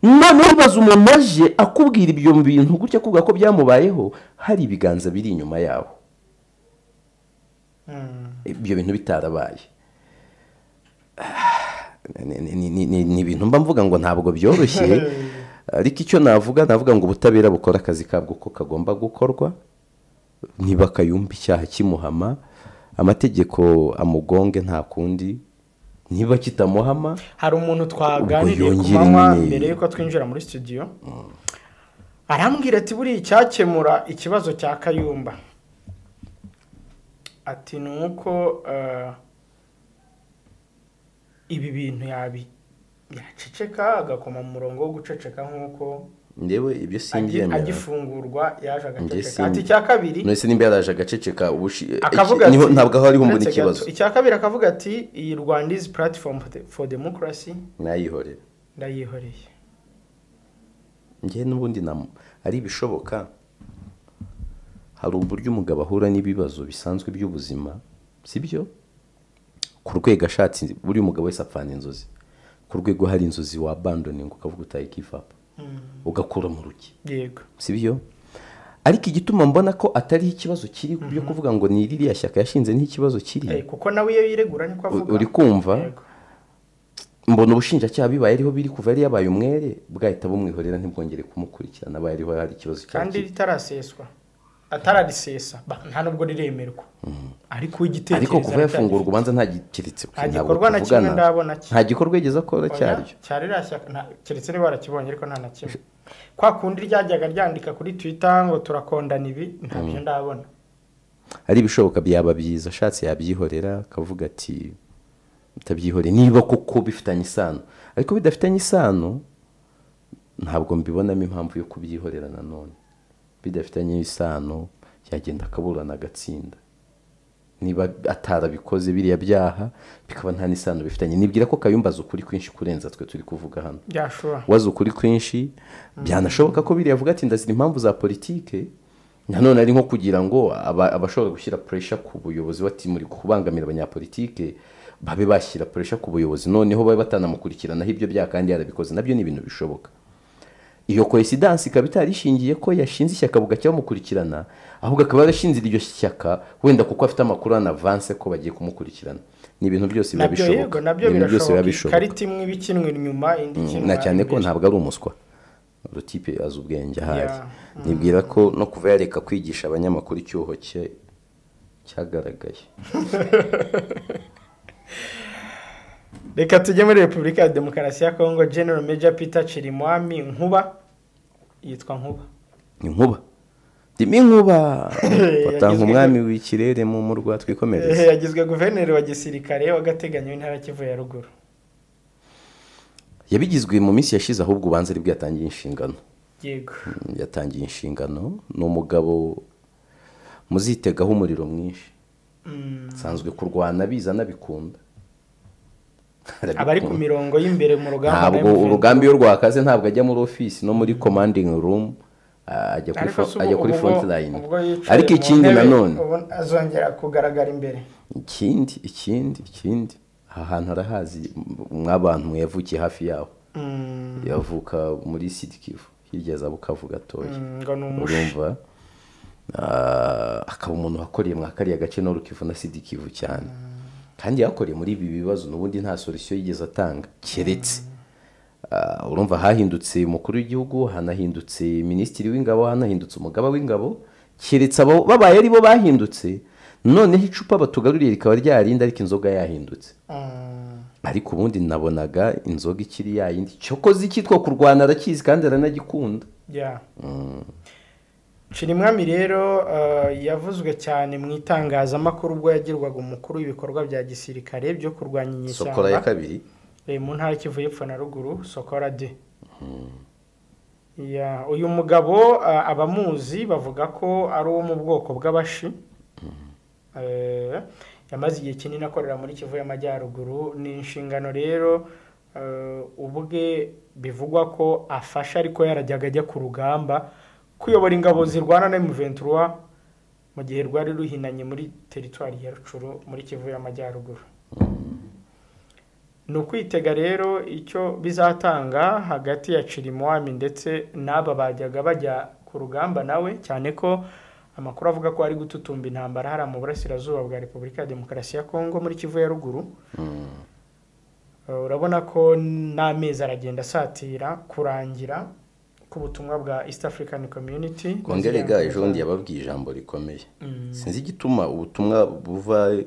Noneho ubaza umuntu aje akubwira ibyo bintu gutya, kuvuga ko byamubayeho, hari ibiganza biri inyuma yaho, ibyo bintu bitarabaye. Ni ibintu mba mvuga ngo ntabwo byoroshye, ariko icyo navuga ngo ubutabera bukora akazi kabwo ko kagomba gukorwa, niba Kayumba icyaha kimuhama amategeko amugonge nta kundi, niba kitamuhama hari umuntu twaganiriye ku manywa mbere yuko twinjira muri studio arambwira ati buri icyakemura ikibazo cya Kayumba ati nuko ibi bintu yaceceka agakoma mu murongo wo guceceka nk'uko ndewe ibyo simbyemera agifungurwa yaje agaceceka ati cya kabiri none nimba yaraje agaceceka niho ntabwo aho ariho mbona ikibazo. Icya kabiri akavuga ati iyi Rwanda's platform for democracy ndayihoreye njye n'ubundi ari bishoboka. Hari uburyo umugabo ahura n'ibibazo bisanzwe by'ubuzima sibyo, ku rwego ashatse buri umugabo wese apfana inzozi, ku rwego hari inzozi wa abandoning ukavuga utayi give up ugakura mu ruki, yego sibyo. Ariko igituma mbona ko atari ikibazo kiri byo kuvuga ngo ni ririya shyaka yashinze n'ikibazo kiri kuko nawe iyo yiregura niko avuga, uri kumva mbona ubushinjacyaha bibaye ariho biri kuva yari yabaye umwere bwahita bumwihorera ntibwongere kumukurikirana abaye ariho hari ikibazo kandi ritaraseswa atararisesa nta nubwo riremerwa ariko igitekerezo ariko kuva yafungurwa ubanza nta gikiritse ntagikorwa na kimwe ndabona nta gikorwa yigeze akora cyaryo cyari rashyaka keretse niba warakibonye ariko nta na kimwe kwa kundi ryajyaga ryandika kuri Twitter ngo turakondana ibi ntabyo ndabona. Ari bishoboka byaba byiza ashatse yabyihorera akavuga ati utabyihore niba koko bifitanye isano, ariko bidafitanye isano ntabwo mbibonamo impamvu yo kubyihorera nanone. Bidafitanye isano yagenda akaburana agatsinda, niba atarabikoze biriya byaha bikaba nta n'isano bifitanye. Nibwira ko Kayumba azi ukuri kwinshi kurenza twe turi kuvuga hano, wazi ukuri kwinshi byanashoboka ko biriya avuga ati ndazira impamvu za politike, nanone ari nko kugira ngo abashobora gushyira pressure ku buyobozi bati muri kubangamira abanyapolitike babe bashyira pressure ku buyobozi noneho babe batanamukurikiranaho ibyo byaha kandi yarabikoze, nabyo ni ibintu bishoboka. Iyo coincidence ikaba itarishingiye ko yashinze ishyaka bugacya bamukurikirana, ahubwo akaba yarashinze iryo shyaka wenda kuko afite amakuru en avance ko bagiye kumukurikirana. Ni ibintu byose biba bishoboka, ibintu byose biba bishoboka. Kariti imwe ibikinwe inyuma indi kinwa na cyane ko ntabwo ari umuswa, urutipe azi ubwenge ahari. Nibwira ko no kuva yareka kwigisha abanyamakuru icyuho cye cyagaragaye. Reka tujye muri Repubulika ya Demokarasi ya Kongo. General Major Peter Chirimwami Nkuba yitwa Nkuba. Nkuba Dimi Nkuba patanga umwami w'ikirere mu murwa twikomereza. Yagizwe guverineri wa gisirikare w'agateganyo w'intara Kivu ya ruguru. Yabigizwe mu minsi yashize ahubwo ubanza ari byatangiye inshingano. Yego. Yatangiye inshingano n'umugabo muzitegaho umuriro mwinshi. Sanzwe kurwana biza nabikunda. Abari ku mirongo y'imbere mu rugamba ntabwo urugamba iyo rwakaze ntabwo ajya muri office no muri commanding room ajya kuri front line, ariko ikindi nanone azongera kugaragara imbere. Ikindi ahantu arahazi mw'abantu mwavukiye hafi yaho, yavuka muri Sud Kivu hirya za Bukavu gatoya, urumva akaba umuntu wakoreye mwakariya gace no Rukivu na Sud Kivu cyane, kandi yakoreye muri ibi bibazo n'ubundi nta solution yigeze atanga keretse urumva hahindutse umukuru w'igihugu, hanahindutse minisitiri w'ingabo, hanahindutse umugaba w'ingabo, keretse abo babaye ari bo bahindutse noneho icupa batugaruriye rikaba ryarinda ariko inzoga yahindutse. Ariko ubundi nabonaga inzoga ikiri yayindi cyokoze ikitwa kurwana arakizi kandi aranagikunda. Chirimwami rero yavuzwe cyane mu itangazamakuru ubwo yagirwaga umukuru w'ibikorwa bya gisirikare byo kurwanya inyeshyamba. Sokora ya kabiri mu ntara Kivu y'Epfo na ruguru, Sokora de. Uyu mugabo abamuzi bavuga ko ari uwo mu bwoko bw'abashi. Yamaze igihe kinini akorera muri Kivu y'Amajyaruguru. Ni inshingano rero ubwe bivugwa ko afasha ariko yarajyaga ajya ku rugamba kuyobora ingabo zirwana na M23 mu gihe rwari ruhinanye muri teritwari ya Rucuru muri Kivu y'Amajyaruguru. No kwitega rero icyo bizatanga hagati ya Chirimwami ndetse n'aba bajyaga bajya ku rugamba nawe, cyane ko amakuru avuga ko ari gututumba intambara hari mu burasirazuba bwa Repubulika ya Demokarasi ya Kongo muri Kivu ya ruguru. Urabona ko n'amezi aragenda asatira kurangira ku butumwa bwa East African Community. Kongerega ejo bundi yababwiye ijambo rikomeye. Sinzi igituma ubutumwa buva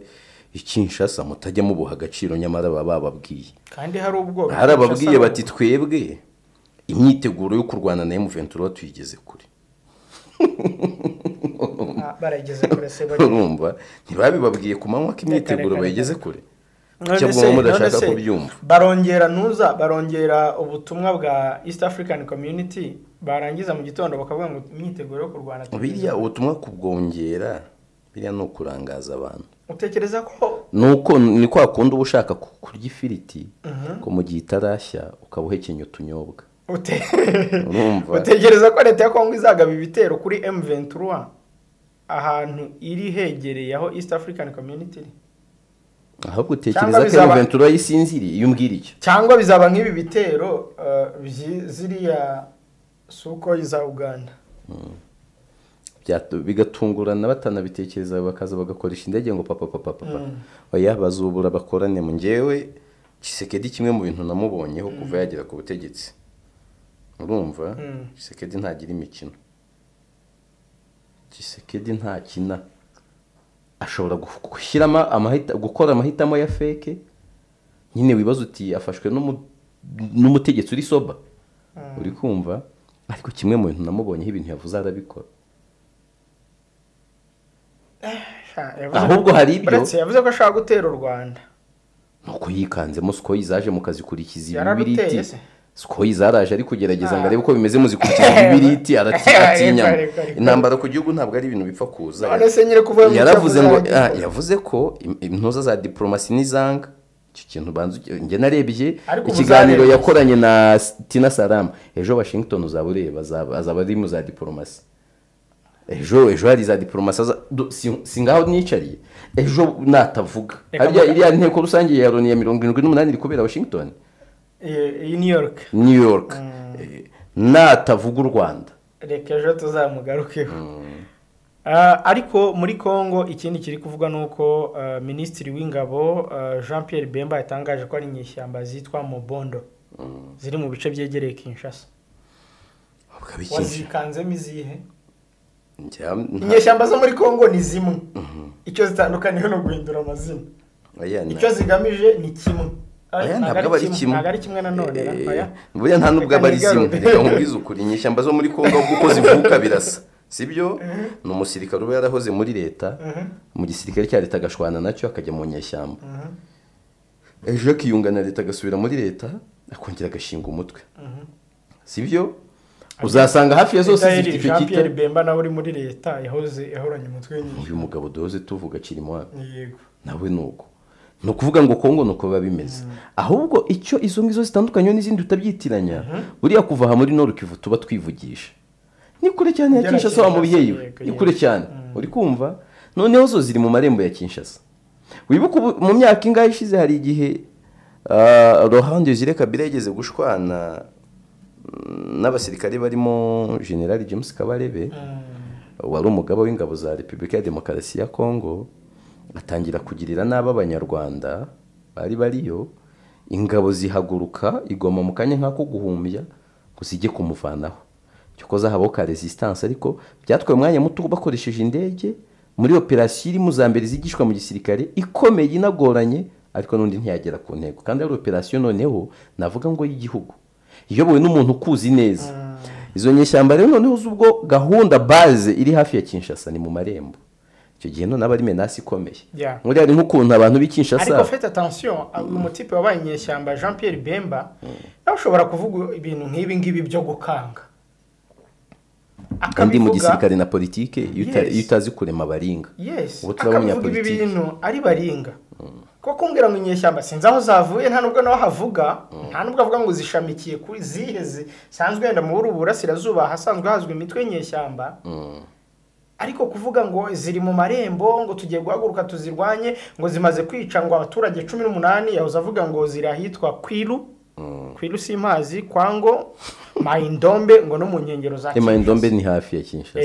Kinshasa mutajya mubuha agaciro nyamara baba bababwiye. Kandi hari ubwo harababwiye bati twebwe imyiteguro yo kurwana na M23 tuyigeze kure. Barageze kure se bari. Urumva ntibabibabwiye ku manywa ko imyiteguro bayigeze kure. Cyabwo mudashaka kubyumva. Barongera ubutumwa bwa East African Community barangiza mu gitondo bakavuga ngo imyiteguro yo kurwana. Biriya ubutumwa kubwongera biriya no kurangaza abantu. Utekereza ko nuko ni kwa kundi ubushaka kurya ifiriti ko mu gihe itarashya ukabuhekenya utunyobwa. Utekereza ko leta ya Kongo izagaba ibitero kuri M23 ahantu iri hegereye aho East African Community? Ahubwo utekereza ko M23 yisinziriye iyo umbwira icyo cyangwa bizaba nk'ibi bitero ziriya suko iza Uganda? Bigatungurana batanabitekereza bakaza bagakoresha indege ngo papa oya bazubura bakorane mu ngewe Tshisekedi kimwe mu bintu namubonyeho kuva yagera ku butegetsi. Urumva Tshisekedi ntagira imikino. Tshisekedi nta kina ashobora gushyiramo gukora amahitamo ya fake nyine wibaza uti afashwe n'umutegetsi uri soba uri kumva ariko kimwe mu bintu namubonyeho ibintu yavuze arabikora. Ahubwo hari ibyo yavuze ko ashaka gutera u Rwanda nuko yikanzemo Sukoyi zaje mu kazi kurikiza ibibiriti. Sukoyi zaraje ari kugerageza ngo arebe uko bimeze muzikurikiza ibibiriti aratinya intambara ku gihugu ntabwo ari ibintu bipfa kuza. Yaravuze ngo yavuze ko intuza za diplomasi n'izanga icyo kintu banzu nge narebye ikiganiro yakoranye na Tina Salama ejo Washington uzabureba azaba ari mu za diplomasi. Ejo hari za diplomasi singaho nicariye ejo natavuga harya iriya nteko rusange ya Loni ya 78 iri kubera Washington New York natavuga u Rwanda reka ejo tuzamugarukeho. Ariko muri Kongo ikindi kiri kuvuga nuko Minisitiri w'Ingabo Jean Pierre Bemba yatangaje ko ari inyeshyamba zitwa Mobondo ziri mu bice byegereye Kinshasa. Wazikanzemo izihe? Inyeshyamba zo muri Kongo ni zimwe. Icyo zitandukaniye no guhindura amazina. Icyo zigamije ni kimwe. Ntabwo ari kimwe na none aya. Buya nta nubwo bari zimwe. Reka nkubwize ukuri inyeshyamba zo muri Kongo kuko zivuka birasa. Sibyo no musirikare uba yarahoze muri leta mu gisirikare cya leta gashwana nacyo akajya mu nyeshyamba. Ejo kiyungana leta gasubira muri leta akongera gashinga umutwe. Sibyo uzasanga hafi ya zose zifite Jean Pierre Bemba nawe uri muri leta yahoranye umutwe nyine. Uyu mugabo doze tuvuga kirimo yego nawe nuko no kuvuga ngo Kongo nuko biba bimeze. Ahubwo icyo izo ngizo zitandukanye n'izindi utabyitiranya buriya kuva ha muri Nord Kivu tuba twivugisha ni kure cyane ya Kinshasa wa mu biheyo ni kure cyane uri kumva noneho zo ziri mu marembo ya Kinshasa. Wibuka mu myaka ingahe ishize hari igihe Laurent Desire Kabila yageze gushwana n'abasirikare barimo General James Kabarebe wari umugabo w'ingabo za Repubulika ya Demokarasi ya Kongo atangira kugirira nabi abanyarwanda bariyo ingabo zihaguruka igoma mu kanya nkako guhumbya kuzijye kumuvanaho cyokoza habo ka resistance ariko byatwaye umwanya muto bakoresheje indege muri operation iri muzambere zigishwa mu gisirikare ikomeye inagoranye ariko nundi ntiyagera ku ntego kandi ari operation noneho navuga ngo y'igihugu iyobowe n'umuntu ukuzi neza. Izo nyeshyamba rero noneho zubwo gahunda base iri hafi ya Kinshasa ni mu marembo icyo gihe none abari menasi ikomeye muri ari nk'ukuntu abantu b'Kinshasa. Ariko faites attention uyu mutipe wabaye nyeshyamba Jean Pierre Bemba nawe ushobora kuvuga ibintu nk'ibi ngibi byo gukanga kandi mu gisirikare na politike utazi kurema baringa ubu turabona politike ibintu ari baringa ko kumbwira ngo inyeshyamba sinzi aho zavuye nta nubwo naho havuga nta nubwo avuga ngo zishamikiye kuri ziheze sanzwe yenda mu burasirazuba hasanzwe hazwe imitwe y'inyeshyamba ariko kuvuga ngo ziri mu marembo ngo tugiye guhaguruka tuzirwanye ngo zimaze kwica ngo abaturage 18 yahoze avuga ngo zirahitwa Kwilu simazi Kwango Maindombe ngo no mu nkengero za Kinshasa. Maindombe ni hafi ya Kinshasa.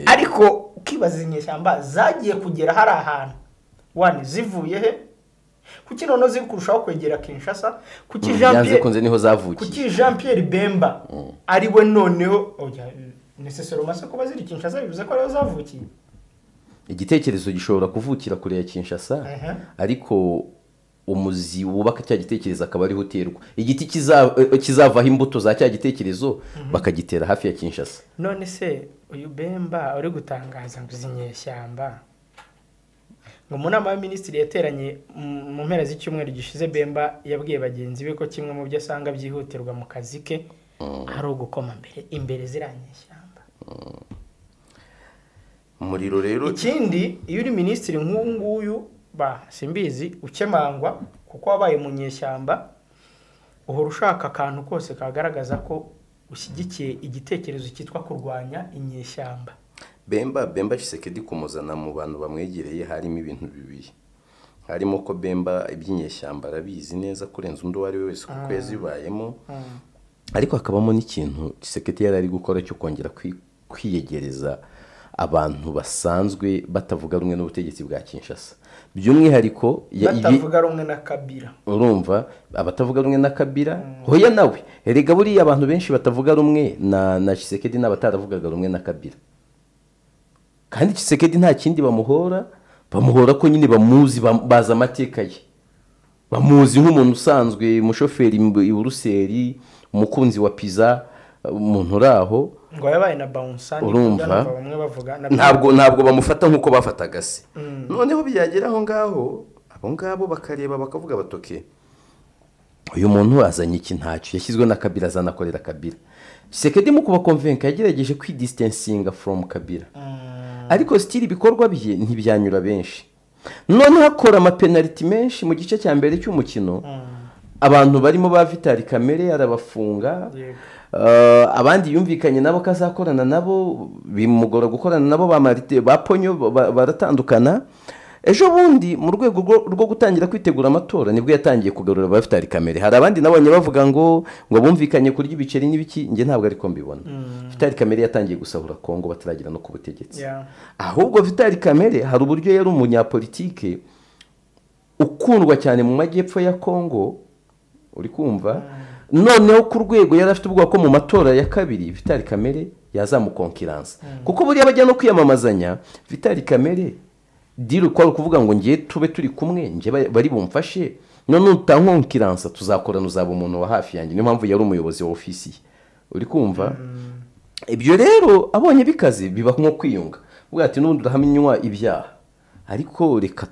Ariko ukibaza inyeshyamba zagiye kugera hari ahantu wani zivuye he kuki noneho ziri kurushaho kwegera Kinshasa, kuki byanze kunze niho zavukiye, kuki Jean Pierre Bemba ari we noneho necessairement se kuba ziri Kinshasa bivuze ko ariho zavukiye. igitekerezo gishobora kuvukira kure ya Kinshasa ariko umuzi wubaka cya gitekerezo akaba ariho uterwa, igiti kizavaho imbuto za cya gitekerezo bakagitera hafi ya Kinshasa. None se uyu Bemba uri gutangaza ngo zinyeshyamba ngo mu nama y'Aminisitiri yateranye mu mpera z'icyumweru gishize, Bemba yabwiye bagenzi be ko kimwe mu byo asanga byihutirwa mu kazi ke ari ugukoma imbere ziranyeshyamba. Umuriro rero ikindi iyo uri minisitiri nk'uyu simbizi ukemangwa kuko wabaye mu nyeshyamba, uhora ushaka akantu kose kagaragaza ko ushyigikiye igitekerezo cyitwa kurwanya inyeshyamba. Bemba Tshisekedi kumuzana mu bantu bamwegereye harimo ibintu bibiri, harimo ko Bemba iby'inyeshyamba arabizi neza kurenza undi wari wese kuko yazibayemo, ariko hakabamo n'ikintu Tshisekedi yari ari gukora cyo kongera kwiyegereza abantu basanzwe batavuga rumwe n'ubutegetsi bwa Kinshasa, by'umwihariko batavuga rumwe na Kabila. Urumva abatavuga rumwe na Kabila hoya nawe erega buriya abantu benshi batavuga rumwe na Tshisekedi n'abataravugaga rumwe na Kabila, kandi Tshisekedi nta kindi bamuhora ko nyine bamuzi, baza amateka ye, bamuzi nk'umuntu usanzwe, umushoferi i Buruseli, umukunzi wa pizza, umuntu uraho ngo yabaye na bouncer. Urumva ntabwo bamufata nk'uko bafataga se. Noneho byagera aho ngaho abo ngabo bakareba bakavuga batoke uyu muntu azanye iki, ntacyo yashyizwe na Kabila, azanakorera Kabila. Tshisekedi mu kubakonvenka yagerageje kwidistancinga from Kabila, ariko still ibikorwa bye ntibyanyura benshi. Noneho akora amapenaliti menshi mu gice cya mbere cy'umukino, abantu barimo ba Vital Kamerhe arabafunga, abandi yumvikanye nabo kazakorana nabo bimugora gukorana nabo, ba Marite ba Ponyo baratandukana. Ejo bundi mu rwego rwo gutangira kwitegura amatora nibwo yatangiye kugarura ba Vital Kamerhe. Hari abandi nabonye bavuga ngo bumvikanye kurya ibiceri n'ibiki, nge ntabwo ariko mbibona. Vital Kamerhe yatangiye gusahura Kongo bataragira no ku butegetsi, ahubwo Vital Kamerhe hari uburyo yari umunyapolitike ukundwa cyane mu majyepfo ya Kongo, uri kumva. Noneho ku rwego yari afite ubwoba ko mu matora ya kabiri Vital Kamerhe yazamukonkiransa, kuko buriya bajya no kwiyamamazanya Vital Kamerhe diri ko kuvuga ngo ngiye tube turi kumwe, nje bari bumfashe, none utankonkiransa tuzakorana, uzaba umuntu wa hafi yanjye. Niyo mpamvu yari umuyobozi wa ofisi, uri kumva. Ibyo rero abonye bikaze biba nko kwiyunga, ubwo ati n'undi urahamenywa ibyaha, ariko reka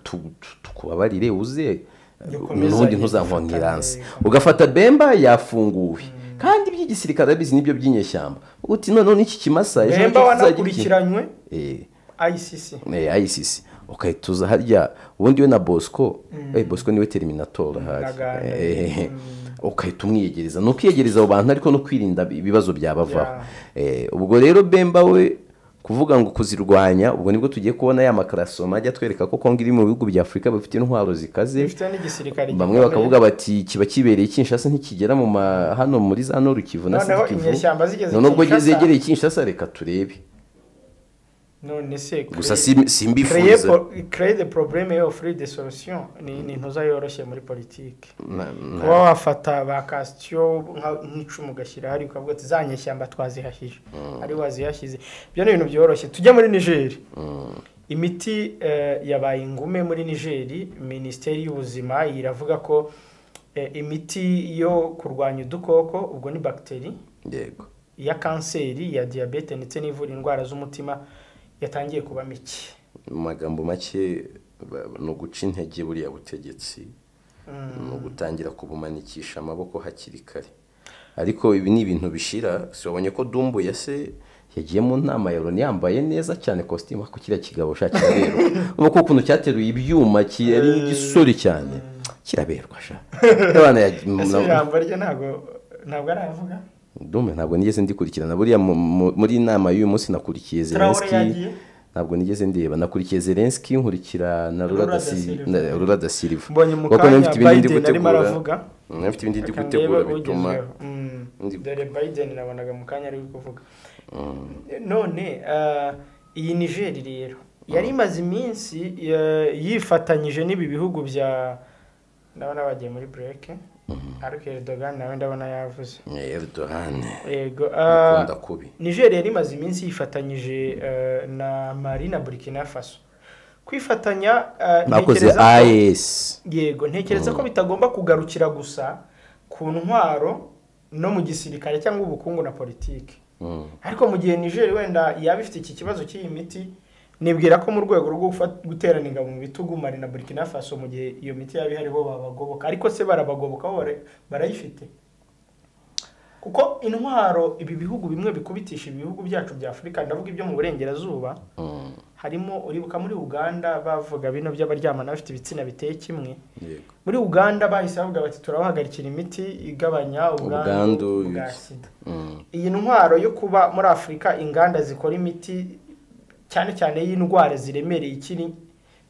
tukubabarire uze n'ubundi ntuzankonkiransa. Ugafata Bemba yafunguwe kandi by'igisirikare abizi nibyo by'inyeshyamba, uti none iki kimasa Bemba wanakurikiranywe ICC ukahituza harya ubundi we na Bosco, Bosco niwe terminator hari, ukahita umwiyegereza, no kwiyegereza abo bantu ariko no kwirinda ibibazo byabavaho. Ubwo rero Bemba we kuvuga ngo kuzirwanya, ubwo nibwo tugiye kubona ya makarasoma ajya twereka ko Kongo iri mu bihugu bya Afrika bafite intwaro zikaze. Bamwe bakavuga bati kiba kibereye Kinshasa ntikigera mu hano muri za Nord Kivu na Sud Kivu, none ubwo zegereye Kinshasa reka turebe. None se gusa simbifuza créer des problèmes et offrir des solutions ni ntuza yoroshye muri politique. Kuba wafata ba Castio nk'icumu gashyira hari ukavuga ati zanyeshyamba twazihashije, ari wazihashize, byo ni ibintu byoroshye. Tujya muri Niger, imiti yabaye ingume muri Niger. Minisiteri y'ubuzima iravuga ko imiti yo kurwanya udukoko, ubwo ni bakteri, yego, ya kanseri, ya diabete ndetse n'ivura indwara z'umutima yatangiye kuba miki. Mu magambo make no guca intege buriya butegetsi, no gutangira kubumanikisha amaboko hakiri kare. Ariko ibi ni ibintu bishira. Sobonye ko Dumbo yase yagiye mu nama ya Loni yambaye neza cyane costume, ko kira kigabo shakira rero ubwo kuntu cyateruye ibyuma kiri igisori cyane kiraberwa sha. Abana yambo rye ntabwo aravuga. Dume ntabwo nigeze ndikurikirana buriya muri nama y'uyu munsi. Nakurikiye Zelensky, ntabwo nigeze ndeba. Nakurikiye Zelensky, nkurikira na Lula da Silva. Kuko nafite ibindi gutegura, nafite ibindi gutegura bituma dore Biden nabonaga mu kanya ari kuvuga. None iyi Niger rero yari imaze iminsi yifatanyije n'ibi bihugu ndabona bagiye muri break ariko Erdogan nawe ndabona yavuze Erdogan yego akunda kubi. Nigeria yari imaze iminsi yifatanyije na Mali na Burkina Faso kwifatanya bakoze AES. Yego ntekereza ko bitagomba kugarukira gusa ku ntwaro no mu gisirikare cyangwa ubukungu na politiki. Ariko mu gihe Nigeria wenda yabifite iki kibazo cy'iyi miti nibwira ko mu rwego rwo guterana ingabo mu bitugu Mali na Burkina Faso mu gihe iyo miti yabi hariho babagoboka ariko se barabagoboka barayifite kuko intwaro ibi bihugu bimwe bikubitisha ibihugu byacu bya Afrika ndavuga ibyo mu burengerazuba harimo uribuka muri Uganda bavuga bino by'abaryamana bafite ibitsina biteye kimwe muri Uganda bahise bavuga bati turabahagarikira imiti igabanya ubwandu bwa sida. Iyi ntwaro yo kuba muri Afrika inganda zikora imiti cyane cyane y'indwara ziremereye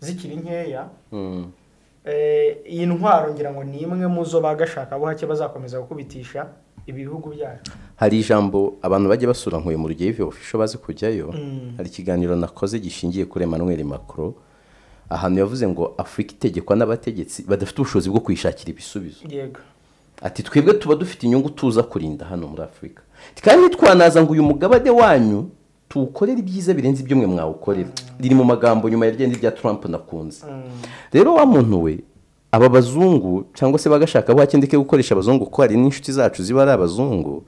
zikiri nkeya iyi ntwaro ngira ngo ni imwe mu zo bagashaka buhake bazakomeza gukubitisha ibi bihugu byacu. Hari ijambo abantu bajye basura nkuye mu Rugeyo official bazi kujyayo hari ikiganiro nakoze gishingiye kuri Emmanuel Macron ahantu yavuze ngo Afrika itegekwa n'abategetsi badafite ubushobozi bwo kwishakira ibisubizo. Yego ati twebwe tuba dufite inyungu tuza kurinda hano muri Afrika kandi twanaza ngo uyu mugabane wanyu tukorera ibyiza birenze ibyo mwe mwawukorera. Riri mu magambo nyuma y'iryendi rya Trump nakunze. Rero wa muntu we aba bazungu cyangwa se bagashaka bo hakindike gukoresha abazungu ko hari n'inshuti zacu ziba ari abazungu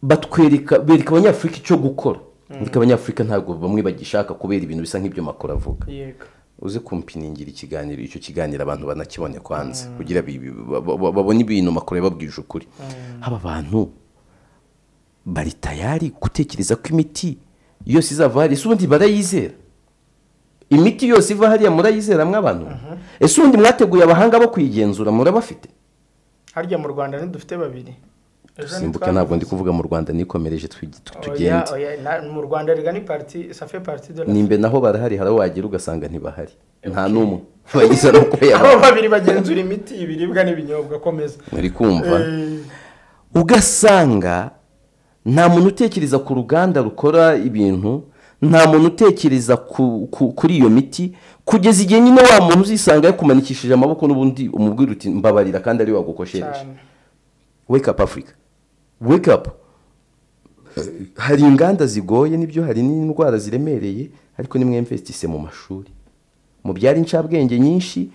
bereka abanyafrika icyo gukora. Ndika abanyafrika ntabwo bamwe bagishaka kubera ibintu bisa nk'ibyo Makuru avuga. Yego uze kumpiningira ikiganiro icyo kiganiro abantu banakibone kwanza kugira babone ibintu Makuru yababwije ukuri. Aba bantu bari tayari gutekereza ko imiti yose izava hari ubundi barayizera. Imiti yose iva hariya murayizera mw'abantu. Ese ubundi mwateguye abahanga bo kwigenzura murabafite? Harya mu Rwanda ntidufite babiri. Simbuka ntabwo ndi kuvuga mu Rwanda nikomereje tugende. Mu Rwanda riga ni parti ça fait partie de la nimbe naho barahari haraho wagira ugasanga ntibahari. Nta numwe bayiza no ko abo babiri bagenzura imiti ibiribwa n'ibinyobwa komeza. Muri kumva ugasanga nta muntu utekereza ku ruganda rukora ibintu, nta muntu utekereza kuri iyo miti kugeza igihe nyine wa muntu uzisanga yakumanikishije amaboko n'ubundi umubwira uti mbabarira kandi ari wagukoshereje. Wake up Africa, wake up. Hari inganda zigoye nibyo, hari n'indwara ziremereye, ariko nimwe investise mu mashuri mu byari incabwenge nyinshi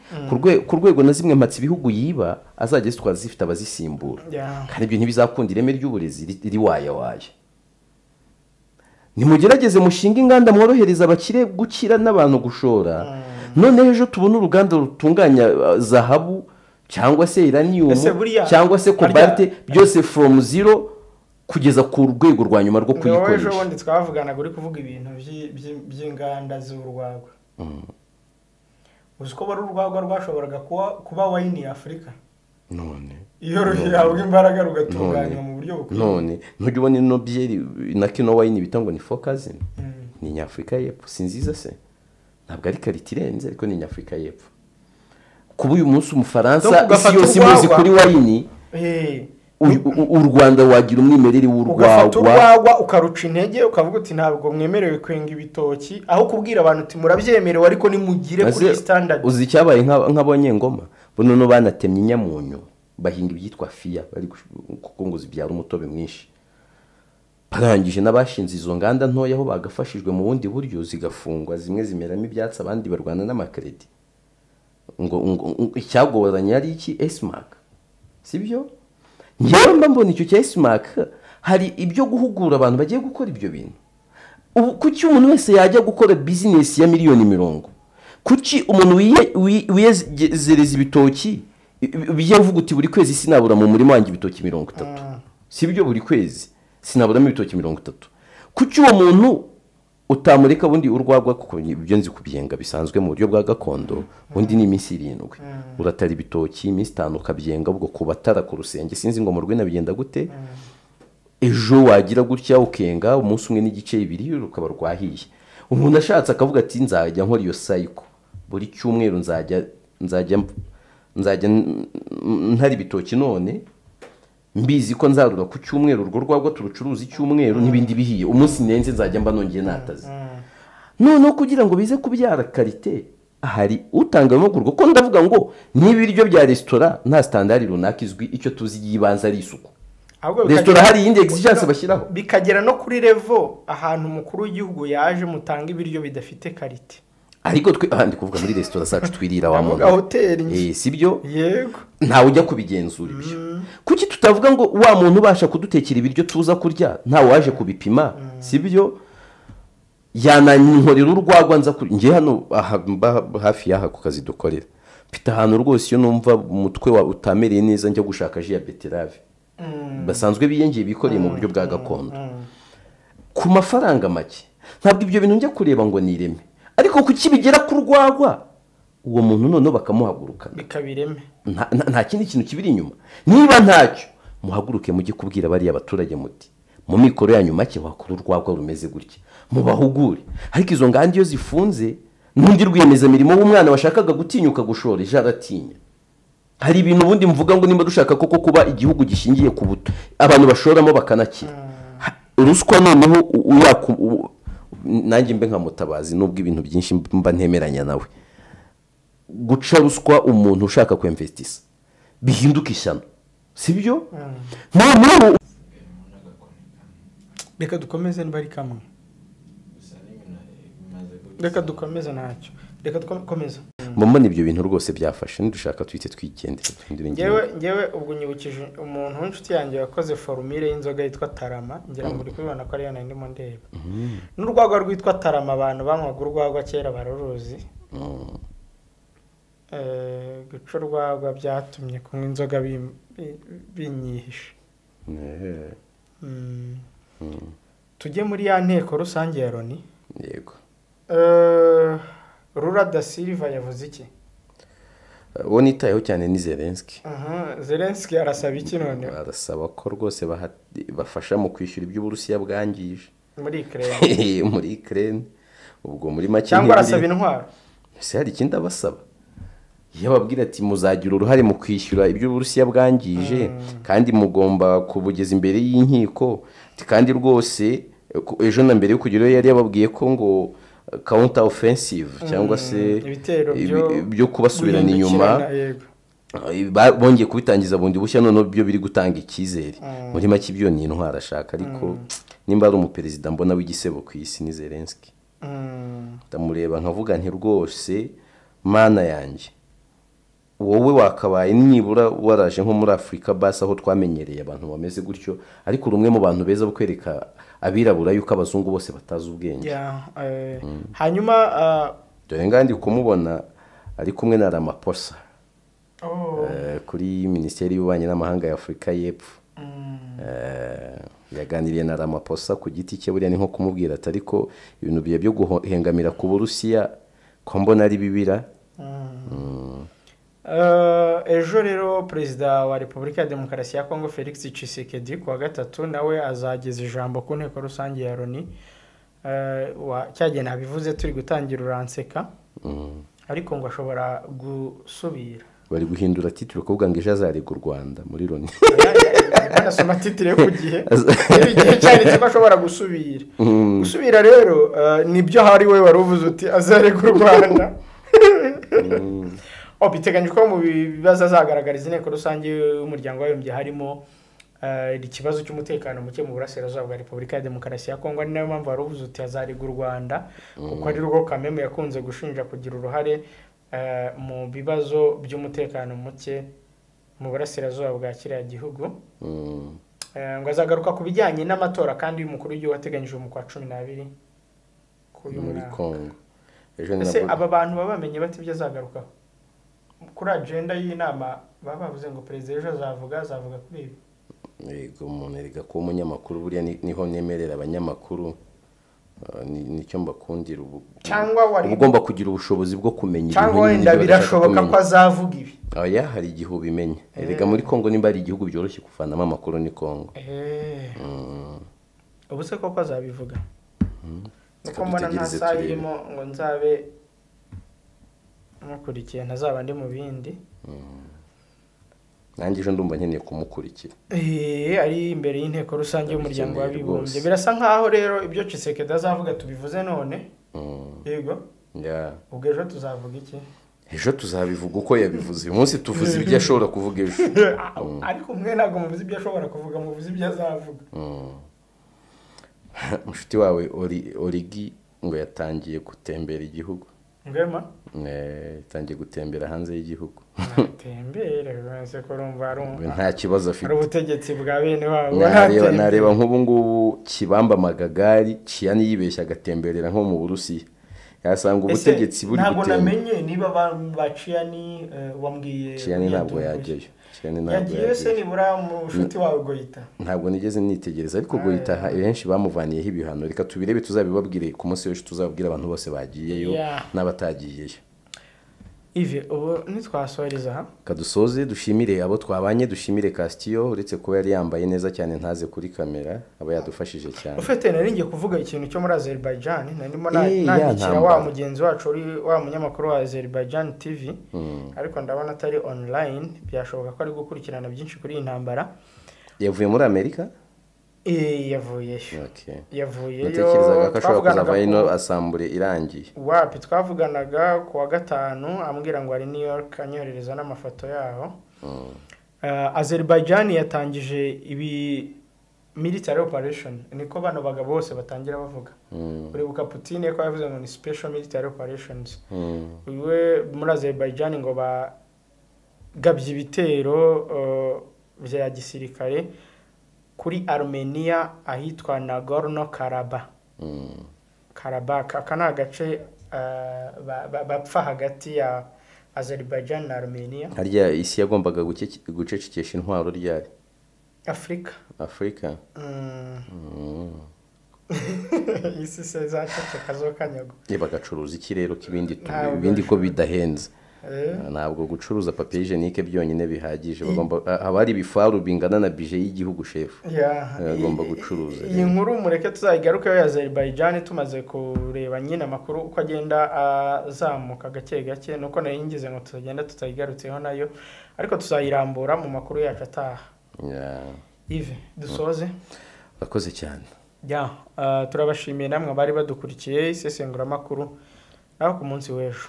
ku rwego na zimwe mpatsi ibihugu yiba azajya zitwara zifite abazisimbura. Kandi ibyo ntibizakunda ireme ry'uburezi riwaya. Nimugerageze mushinga inganda mworohereza abakire gukira n'abantu gushora. None ejo tubona uruganda rutunganya zahabu cyangwa se uranium cyangwa se cobalt byose from zero kugeza ku rwego rwa nyuma rwo kuyikoresha. Ejo bundi twavugana uri kuvuga ibintu by'inganda z'urwagwa. Uziko bari urwagwa rwashoboraga kuba wine ya Afrika. None iyo ruhawe imbaraga rugatunganywa mu buryo bukwiye. None ntujye ubona ino byeri na kino wine bitangwa ni Focus ni Nyafrika y'Epfo sinziza se ntabwo ari karitirenze ariko ni Nyafrika y'Epfo. Kuba uyu munsi umufaransa isi yose imuzi kuri wine u Rwanda wagira umwimerere w'urwagwa ukaruca intege ukavuga uti ntabwo mwemerewe kwenga ibitoki aho kubwira abantu uti murabyemerewe ariko nimugire kuri standard. Uzi cyabaye nk'abonye ngoma bono no banatemye inyamunyu bahinga ibyitwa fiya bari kuko ngo zibyara umutobe mwinshi. Barangije n'abashinze izo nganda ntoya aho bagafashijwe mu bundi buryo zigafungwa zimwe zimeramo ibyatsi abandi barwana n'amakredi. Ngo icyagoranye ari iki Esmark sibyo ngewe mbona icyo cya Esmark hari ibyo guhugura abantu bagiye gukora ibyo bintu. Kuki umuntu wese yajya gukora business ya miliyoni 50? Kuki umuntu wiyezereza ibitoki bijya uvuga uti buri kwezi sinabura mu murima wanjye ibitoki 30 sibyo buri kwezi sinaburamo ibitoki 30? Kuki uwo muntu utamureka bundi urwagwa kuko ibyo nzi kubyenga bisanzwe mu buryo bwa gakondo bundi ni iminsi 7 uratara ibitoki iminsi 5 ukabyenga ubwo kubatara ku rusenge sinzi ngo mu rwena bigenda gute. Ejo wagira gutya ukenga umunsi umwe n'igice 2 rukaba rwahiye. Umuntu ashatse akavuga ati nzajya nkora iyo cycle buri cyumweru nzajya ntari ibitoki none mbizi ko nzarura ku cyumweru urwo rwagwa turucuruza icyumweru n'ibindi bihiye umunsi nenze nzajya mba nongeye nataze. None kugira ngo bize kubyara karite hari utanga amahugurwa ko ndavuga ngo n'ibiryo bya resitora nta standard runaka izwi icyo tuzi yibanza ari isuku resitora hari iyindi exigence bashyiraho bikagera no kuri level ahantu umukuru w'igihugu yaje mutanga ibiryo bidafite karite ariko twe ahandi kuvuga muri resitora zacu twirira wa muntu hoteli sibyo yego ntawe ujya kubigenzura ibyo kuki tutavuga ngo wa muntu ubasha kudutekera ibiryo tuza kurya ntawe waje kubipima sibyo yanankorera urwagwa nza kuri ngiye hano hafi y'aha ku kazi dukorera mfite ahantu rwose iyo numva umutwe wa utamereye neza njya gushaka ji ya beterave basanzwe biyengeye bikoreye mu buryo bwa gakondo ku mafaranga make ntabwo ibyo bintu njya kureba ngo nireme ariko kuki bigera ku rwagwa uwo muntu noneho bakamuhagurukana bikabireme nta kindi kintu kibiri inyuma niba ntacyo muhaguruke mujye kubwira bariya abaturage muti mu mikoro yanyu make wakora urwagwa rumeze gutya mubahugure ariko izo nganda iyo zifunze n'undi rwiyemezamirimo w'umwana washakaga gutinyuka gushora ejo aratinya hari ibintu ubundi mvuga ngo nimba dushaka koko kuba igihugu gishingiye ku buto abantu bashoramo bakanakira ruswa noneho nanjye mbe nka mutabazi nubwo ibintu byinshi mba ntemeranya nawe guca ruswa umuntu ushaka kwemvestisa bihinduka ishyano sibyo reka dukomeze niba ari kamwe reka dukomeze ntacyo reka dukomeze mbona ibyo bintu rwose byafashe nidushaka twite twigendera ngewe ubwo nyibukije umuntu w'inshuti yanjye yakoze formule y'inzoga yitwa tarama ngira ngo uri kubibona ko ariyo ndimo ndeba n'urwagwa rwitwa tarama abantu banywaga urwagwa kera baruruzi guca urwagwa byatumye kunywa inzoga binyihishe tujye muri ya nteko rusange ya Loni yego Lula da Silva yavuze iki uwo nitayeho cyane ni Zelensky Zelensky arasaba iki none arasaba ko rwose bafasha mu kwishyura iby'Uburusiya bwangije muri Ukraine ubwo muri make cyangwa arasaba intwaro ese hari ikindi abasaba iyo babwira ati muzagira uruhare mu kwishyura iby'Uburusiya bwangije kandi mugomba kubugeza imbere y'inkiko kandi rwose ejo na mbere yo kugira yari yababwiye ko ngo counter offensive cyangwa se byo kubasubirana inyuma bongeye kubitangiza bundi bushya none byo biri gutanga ikizere muri make ibyo ni intwara ashaka ariko nimba ari umuperezida mbona w'igisebo ku isi ni Zelensky ndamureba nkavuga nti rwose mana yanjye wowe wakabaye nibura waraje nko muri Afrika basi aho twamenyereye abantu bameze gutyo ariko rumwe mu bantu beza bo kwereka abirabura yuko abazungu bose batazi ubwenge hanyuma dore ngandi kumubona ari kumwe na Ramaphosa kuri Minisiteri y'Ububanyi n'Amahanga ya Afurika y'Epfo yaganiriye na Ramaphosa ku giti cye buriya ni nko kumubwira ati ariko ibintu byo guhengamira ku Burusiya ko mbona ari bibira ejo rero perezida wa Repubulika ya Demokarasi ya Kongo Felix Tshisekedi kuwa gatatu nawe azageza ijambo ku nteko rusange ya Loni cyagiye nabivuze turi gutangira uranseka ariko ngo ashobora gusubira bari guhindura titire kuvuga ngo ejo azarega u Rwanda muri Loni anasoma titire ku gihe igihe cyane ko ashobora gusubira rero nibyo hari we wari uvuze uti azarega u Rwanda biteganyijwe ko mu bibazo azagaragariza inteko rusange y'umuryango w'abibumbye harimo ikibazo cy'umutekano muke mu burasirazuba bwa Repubulika ya Demokarasi ya Kongo ni nayo mpamvu wari uvuze uti azarega u Rwanda kuko ari rwo Kameme yakunze gushinja kugira uruhare mu bibazo by'umutekano muke mu burasirazuba bwa kiriya gihugu ngo azagaruka ku bijyanye n'amatora kandi y'umukuru w'igihugu wateganyijwe mu kwa 12 muri Kongo ese aba bantu bamenye bati ibyo azagarukaho kuri agenda y'inama bavuze ngo perezida ejo azavuga kuri ibi yego umuntu erega ko umunyamakuru buriya niho nemerera abanyamakuru nicyo mbakundira cyangwa ugomba kugira ubushobozi bwo kumenya cyangwa wenda birashoboka ko azavuga ibi oya hari igihe ubimenya erega muri Kongo nimba ari igihugu byoroshye kuvanamo amakuru ni Kongo ubu se koko azabivuga nuko mbona nta saa irimo ngo nzabe mukurikiye ntazaba ndi mu bindi nanjye ejo ndumva nkeneye kumukurikira ari imbere y'inteko rusange y'umuryango w'abibumbye birasa nkaho rero ibyo Tshisekedi azavuga tubivuze none yego ubwo ejo tuzavuga iki? ejo tuzabivuga uko yabivuze. Uyu munsi tuvuze ibyo ashobora kuvuga ejo. Ariko mwe ntabwo muvuze ibyo ashobora kuvuga, muvuze ibyo azavuga. Mushuti wawe Origi ngo yatangiye gutembera igihugu. Ngema? Yatangiye gutembera hanze y'igihugu. Tembere se ko rumva nta kibazo afite. Ari ubutegetsi bwa bene wabo. Nareba nk'ubu ngubu Kibamba Magagari Ciani yibeshya agatemberera nko mu Burusiya. Yasanga ubutegetsi buri gutembera. Ntabwo namenye niba baciani wambwiye. Ciani ntabwo yagiye. Yagiye se nibura umushuti wawe Goyita. Ntabwo nigeze nitegereza ariko Goyita benshi bamuvaniyeho ibihano. Reka tubirebe tuzabibabwire ku munsi w'ejo, tuzabwira abantu bose bagiyeyo n'abatagiyeyo. Ive ubu nitwasohereza ha kadusoze dushimire abo twabanye, dushimire Castillo uretse ko yari yambaye neza cyane ntaze kuri kamera, aba yadufashije cyane. Ufite nari ngiye kuvuga ikintu cyo muri Azerbaijan, narimo nandikira wa mugenzi wacu uri wa munyamakuru wa Azerbaijan TV, ariko ndabona atari online, byashoboka ko ari gukurikirana byinshi kuri iyi ntambara. Yavuye muri Amerika? Yavuye. Okay. Yavuye. Natekerezaga ko ashobora kuzava ino asambure irangiye. Wapi twavuganaga ku wa gatanu ambwira ngo ari New York, anyoherereza n'amafoto yaho. Azerbaijan yatangije ibi military operation, niko bano bagabo bose batangira bavuga. Uribuka Putin ko yavuze ngo ni special military operations. Uwe muri Azerbaijan ngo bagabye ibitero bya gisirikare kuri Armenia ahitwa Nagorno-Karabakh. Karabakh akana agace bapfa hagati ya Azerbaijan na Armenia. Harya isi yagombaga gucecekesha intwaro ryari? Afrika. Isi se zaceceka zo kanyago. Bagacuruza iki rero kibindi ko bidahenze. Ntabwo gucuruza papier hygienique byonyine bihagije, bagomba abari bifaru bingana na budget y'igihugu chef. Bagomba gucuruza. Iyi nkuru mureke tuzayigaruka ya Azerbaijan tumaze kureba nyine amakuru uko agenda azamuka gake gake, nuko nari ngize ngo tuzagenda tutayigarutseho nayo, ariko tuzayirambura mu makuru yacu ataha. Ive dusoze. Bakoze cyane. Turabashimiye namwe bari badukurikiye isesengura makuru naho ku munsi w'ejo.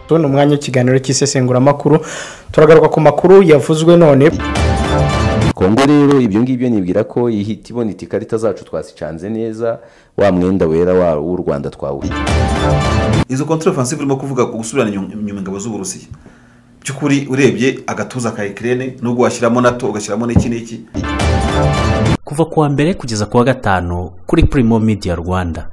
Tuna umwanya w'ikiganiro cy'isesengura makuru, turagaruka ku makuru yavuzwe none. Kongo rero ibyo ngibyo nibwira ko ihita ibona ikarita zacu twasicanze neza, wa mwenda wera w'u Rwanda twawuha. Izo contre-offensive urimo kuvuga ku gusubirana inyuma ingabo z'u Burusiya. Byukuri urebye agatuza ka Ukraine nubwo washyiramo NATO ugashyiramo n'iki kuva kuwa mbere kugeza kuwa gatanu kuri Primo Media Rwanda.